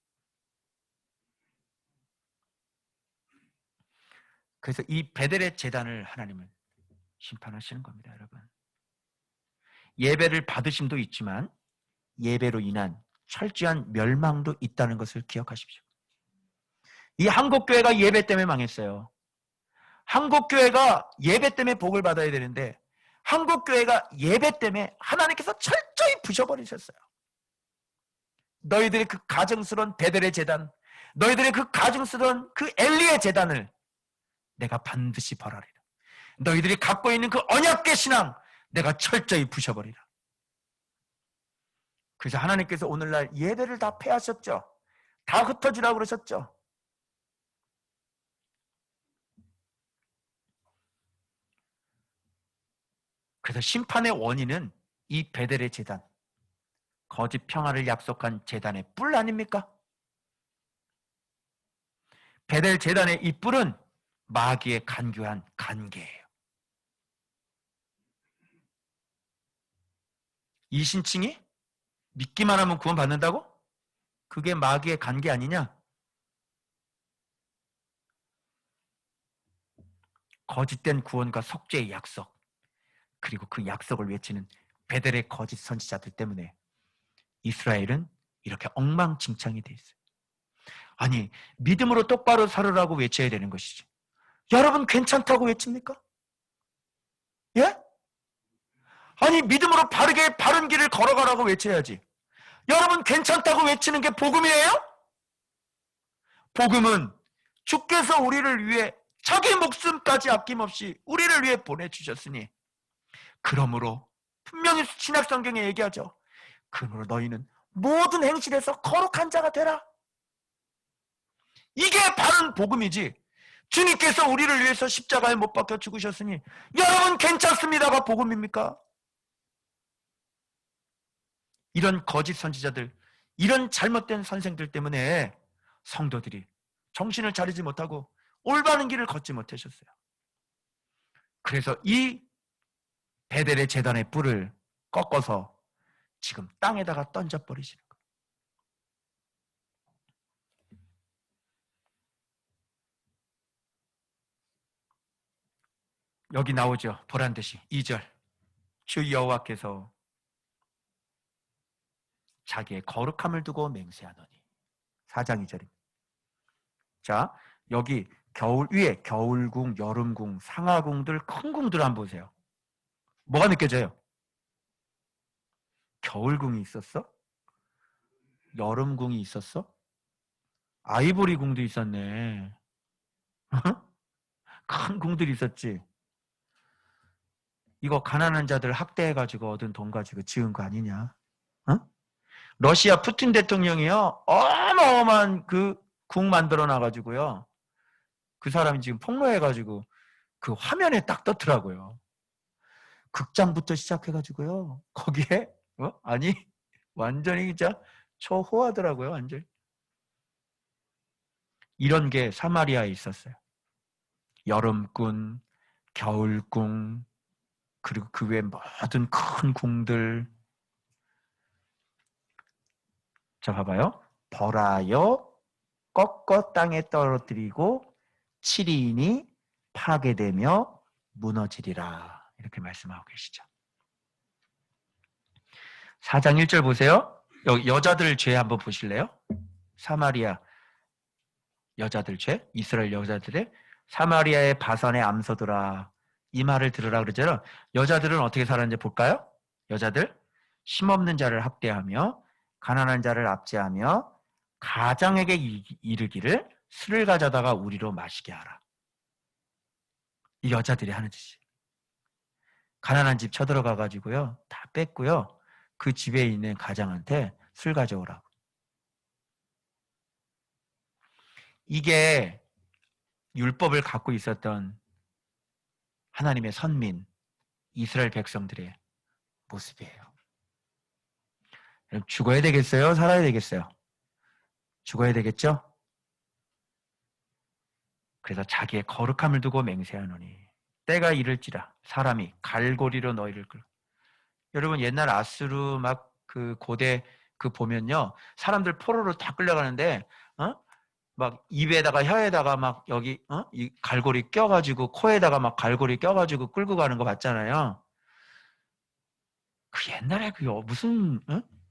그래서 이 베델의 제단을 하나님은 심판하시는 겁니다, 여러분. 예배를 받으심도 있지만 예배로 인한 철저한 멸망도 있다는 것을 기억하십시오. 이 한국교회가 예배 때문에 망했어요. 한국교회가 예배 때문에 복을 받아야 되는데 한국교회가 예배 때문에 하나님께서 철저히 부셔버리셨어요. 너희들의 그 가증스러운 베델의 제단, 너희들의 그 가증스러운 그 엘리의 제단을 내가 반드시 벌하리라. 너희들이 갖고 있는 그 언약궤 신앙 내가 철저히 부셔버리라. 그래서 하나님께서 오늘날 예배를 다 폐하셨죠. 다 흩어지라고 그러셨죠. 그래서 심판의 원인은 이 베델의 제단, 거짓 평화를 약속한 제단의 뿔 아닙니까? 베델 제단의 이 뿔은 마귀의 간교한 간계예요. 이 신칭이 믿기만 하면 구원 받는다고? 그게 마귀의 간계 아니냐? 거짓된 구원과 속죄의 약속, 그리고 그 약속을 외치는 베델의 거짓 선지자들 때문에 이스라엘은 이렇게 엉망진창이 돼 있어요. 아니, 믿음으로 똑바로 살으라고 외쳐야 되는 것이지. 여러분 괜찮다고 외칩니까? 예? 아니, 믿음으로 바르게 바른 길을 걸어가라고 외쳐야지. 여러분 괜찮다고 외치는 게 복음이에요? 복음은 주께서 우리를 위해 자기 목숨까지 아낌없이 우리를 위해 보내주셨으니 그러므로 분명히 신약성경에 얘기하죠. 그러므로 너희는 모든 행실에서 거룩한 자가 되라. 이게 바른 복음이지. 주님께서 우리를 위해서 십자가에 못 박혀 죽으셨으니 여러분 괜찮습니다가 복음입니까? 이런 거짓 선지자들, 이런 잘못된 선생들 때문에 성도들이 정신을 차리지 못하고 올바른 길을 걷지 못하셨어요. 그래서 이 베델의 제단의 뿔을 꺾어서 지금 땅에다가 던져버리시는 거예요. 여기 나오죠. 보란듯이 2절. 주 여호와께서 자기의 거룩함을 두고 맹세하노니. 4장 2절입니다. 자, 여기 겨울 위에 겨울궁, 여름궁, 상하궁들, 큰 궁들 한번 보세요. 뭐가 느껴져요? 겨울궁이 있었어? 여름궁이 있었어? 아이보리 궁도 있었네. 큰 궁들이 있었지. 이거 가난한 자들 학대해가지고 얻은 돈 가지고 지은 거 아니냐? 어? 러시아 푸틴 대통령이요, 어마어마한 그 국 만들어 놔가지고요, 그 사람이 지금 폭로해가지고 그 화면에 딱 떴더라고요. 극장부터 시작해가지고요, 거기에 아니 완전히 진짜 초호하더라고요. 완전 이런 게 사마리아에 있었어요. 여름궁, 겨울궁, 그리고 그 외 모든 큰 궁들. 자, 봐봐요. 벌하여 꺾어 땅에 떨어뜨리고 7인이 파괴되며 무너지리라. 이렇게 말씀하고 계시죠. 4장 1절 보세요. 여자들 죄 한번 보실래요? 사마리아 여자들 죄, 이스라엘 여자들의 사마리아의 바산의 암소들아, 이 말을 들으라 그러잖아요. 여자들은 어떻게 살았는지 볼까요? 여자들 힘없는 자를 학대하며 가난한 자를 압제하며 가장에게 이르기를 술을 가져다가 우리로 마시게 하라. 이 여자들이 하는 짓이. 가난한 집 쳐들어가 가지고요, 다 뺐고요, 그 집에 있는 가장한테 술 가져오라고. 이게 율법을 갖고 있었던 하나님의 선민 이스라엘 백성들의 모습이에요. 죽어야 되겠어요? 살아야 되겠어요? 죽어야 되겠죠? 그래서 자기의 거룩함을 두고 맹세하노니 때가 이를지라 사람이 갈고리로 너희를 끌고. 여러분 옛날 아수르 막 그 고대 그 보면요, 사람들 포로로 다 끌려가는데 막 입에다가 혀에다가 막 여기 이 갈고리 껴가지고 코에다가 막 갈고리 껴가지고 끌고 가는 거 봤잖아요. 그 옛날에 그 무슨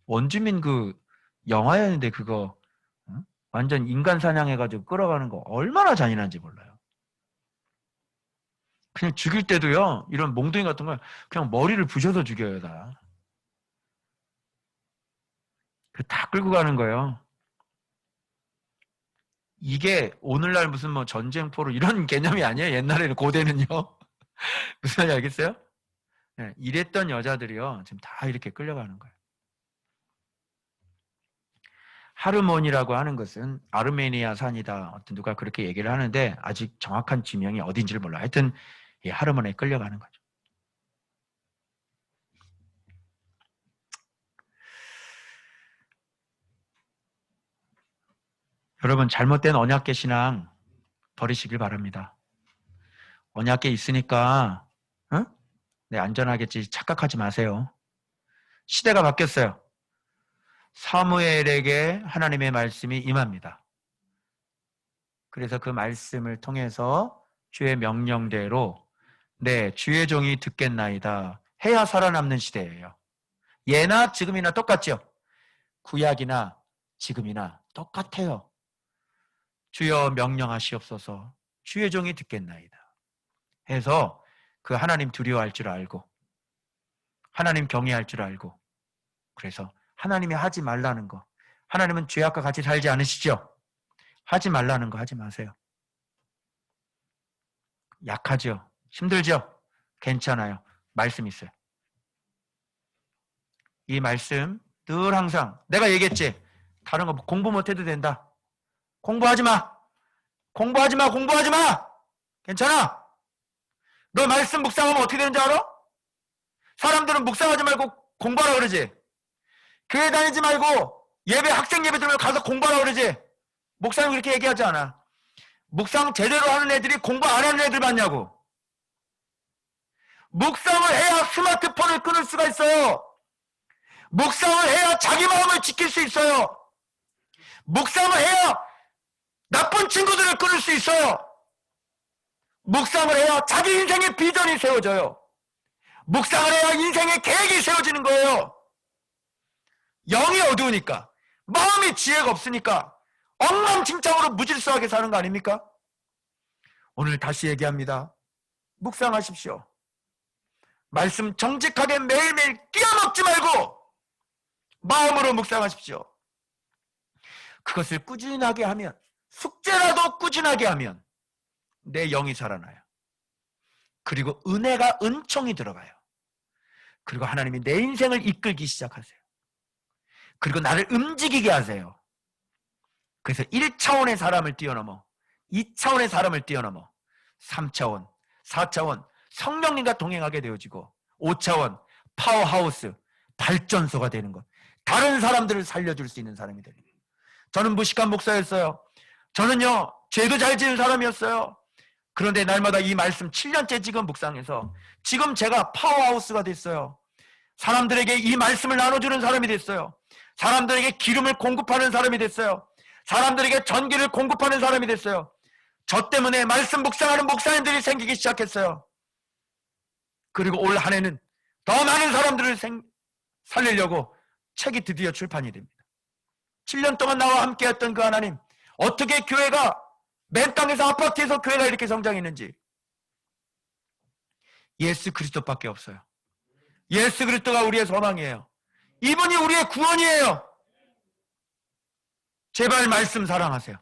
원주민 그 영화였는데 그거 완전 인간 사냥해가지고 끌어가는 거 얼마나 잔인한지 몰라요. 그냥 죽일 때도요, 이런 몽둥이 같은 걸 그냥 머리를 부셔서 죽여요. 다. 다 끌고 가는 거예요. 이게 오늘날 무슨 뭐 전쟁포로 이런 개념이 아니에요. 옛날에는 고대는요. 무슨 말인지 알겠어요? 네, 이랬던 여자들이요, 지금 다 이렇게 끌려가는 거예요. 하르몬이라고 하는 것은 아르메니아 산이다. 어떤 누가 그렇게 얘기를 하는데 아직 정확한 지명이 어딘지를 몰라요. 하여튼 하르몬에 끌려가는 거죠. 여러분 잘못된 언약계 신앙 버리시길 바랍니다. 언약계 있으니까 네, 안전하겠지 착각하지 마세요. 시대가 바뀌었어요. 사무엘에게 하나님의 말씀이 임합니다. 그래서 그 말씀을 통해서 주의 명령대로 네, 주의 종이 듣겠나이다 해야 살아남는 시대예요. 예나 지금이나 똑같죠. 구약이나 지금이나 똑같아요. 주여 명령하시옵소서, 주의 종이 듣겠나이다 해서 그 하나님 두려워할 줄 알고 하나님 경외할 줄 알고, 그래서 하나님이 하지 말라는 거, 하나님은 죄악과 같이 살지 않으시죠? 하지 말라는 거 하지 마세요. 약하죠? 힘들죠? 괜찮아요. 말씀 있어요. 이 말씀 늘 항상 내가 얘기했지, 다른 거 공부 못해도 된다. 공부하지 마. 공부하지 마. 공부하지 마. 괜찮아. 너 말씀 묵상하면 어떻게 되는지 알아? 사람들은 묵상하지 말고 공부하라 그러지. 교회 다니지 말고 예배, 학생 예배 들으면 가서 공부하라 그러지. 목사님 그렇게 얘기하지 않아. 묵상 제대로 하는 애들이 공부 안 하는 애들 맞냐고. 묵상을 해야 스마트폰을 끊을 수가 있어요. 묵상을 해야 자기 마음을 지킬 수 있어요. 묵상을 해야 나쁜 친구들을 끊을 수 있어요. 묵상을 해야 자기 인생의 비전이 세워져요. 묵상을 해야 인생의 계획이 세워지는 거예요. 영이 어두우니까, 마음이 지혜가 없으니까 엉망진창으로 무질서하게 사는 거 아닙니까? 오늘 다시 얘기합니다. 묵상하십시오. 말씀 정직하게 매일매일 끼어먹지 말고 마음으로 묵상하십시오. 그것을 꾸준하게 하면, 숙제라도 꾸준하게 하면 내 영이 살아나요. 그리고 은혜가 은총이 들어가요. 그리고 하나님이 내 인생을 이끌기 시작하세요. 그리고 나를 움직이게 하세요. 그래서 1차원의 사람을 뛰어넘어 2차원의 사람을 뛰어넘어 3차원, 4차원 성령님과 동행하게 되어지고 5차원 파워하우스 발전소가 되는 것. 다른 사람들을 살려줄 수 있는 사람이 되는 거예요. 저는 무식한 목사였어요. 저는요 죄도 잘 지은 사람이었어요. 그런데 날마다 이 말씀 7년째 지금 묵상해서 지금 제가 파워하우스가 됐어요. 사람들에게 이 말씀을 나눠주는 사람이 됐어요. 사람들에게 기름을 공급하는 사람이 됐어요. 사람들에게 전기를 공급하는 사람이 됐어요. 저 때문에 말씀 묵상하는 목사님들이 생기기 시작했어요. 그리고 올 한 해는 더 많은 사람들을 살리려고 책이 드디어 출판이 됩니다. 7년 동안 나와 함께했던 그 하나님, 어떻게 교회가 맨 땅에서 아파트에서 교회가 이렇게 성장했는지 예수 그리스도밖에 없어요. 예수 그리스도가 우리의 소망이에요. 이분이 우리의 구원이에요. 제발 말씀 사랑하세요.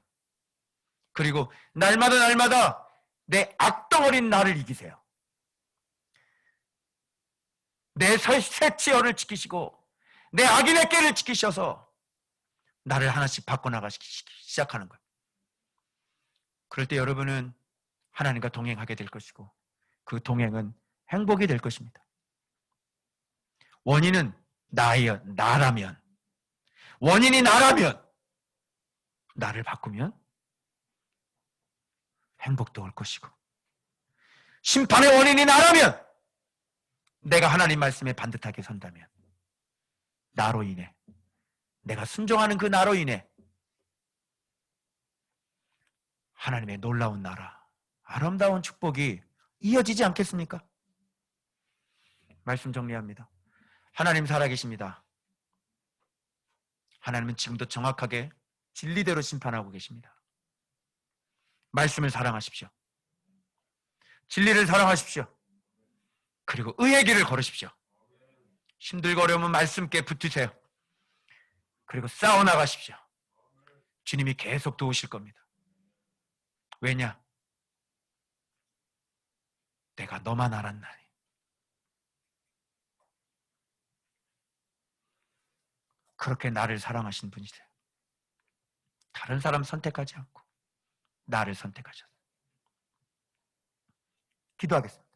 그리고 날마다 내 악덩어린 나를 이기세요. 내 새치어를 지키시고 내 악인의 꾀를 지키셔서 나를 하나씩 바꿔나가기 시작하는 거예요. 그럴 때 여러분은 하나님과 동행하게 될 것이고 그 동행은 행복이 될 것입니다. 원인은 나라면, 원인이 나라면, 나를 바꾸면 행복도 올 것이고, 심판의 원인이 나라면, 내가 하나님 말씀에 반듯하게 선다면, 나로 인해, 내가 순종하는 그 나로 인해 하나님의 놀라운 나라, 아름다운 축복이 이어지지 않겠습니까? 말씀 정리합니다. 하나님 살아계십니다. 하나님은 지금도 정확하게 진리대로 심판하고 계십니다. 말씀을 사랑하십시오. 진리를 사랑하십시오. 그리고 의의 길을 걸으십시오. 힘들고 어려우면 말씀께 붙으세요. 그리고 싸워나가십시오. 주님이 계속 도우실 겁니다. 왜냐? 내가 너만 알았나니. 그렇게 나를 사랑하신 분이세요. 다른 사람 선택하지 않고 나를 선택하셨어요. 기도하겠습니다.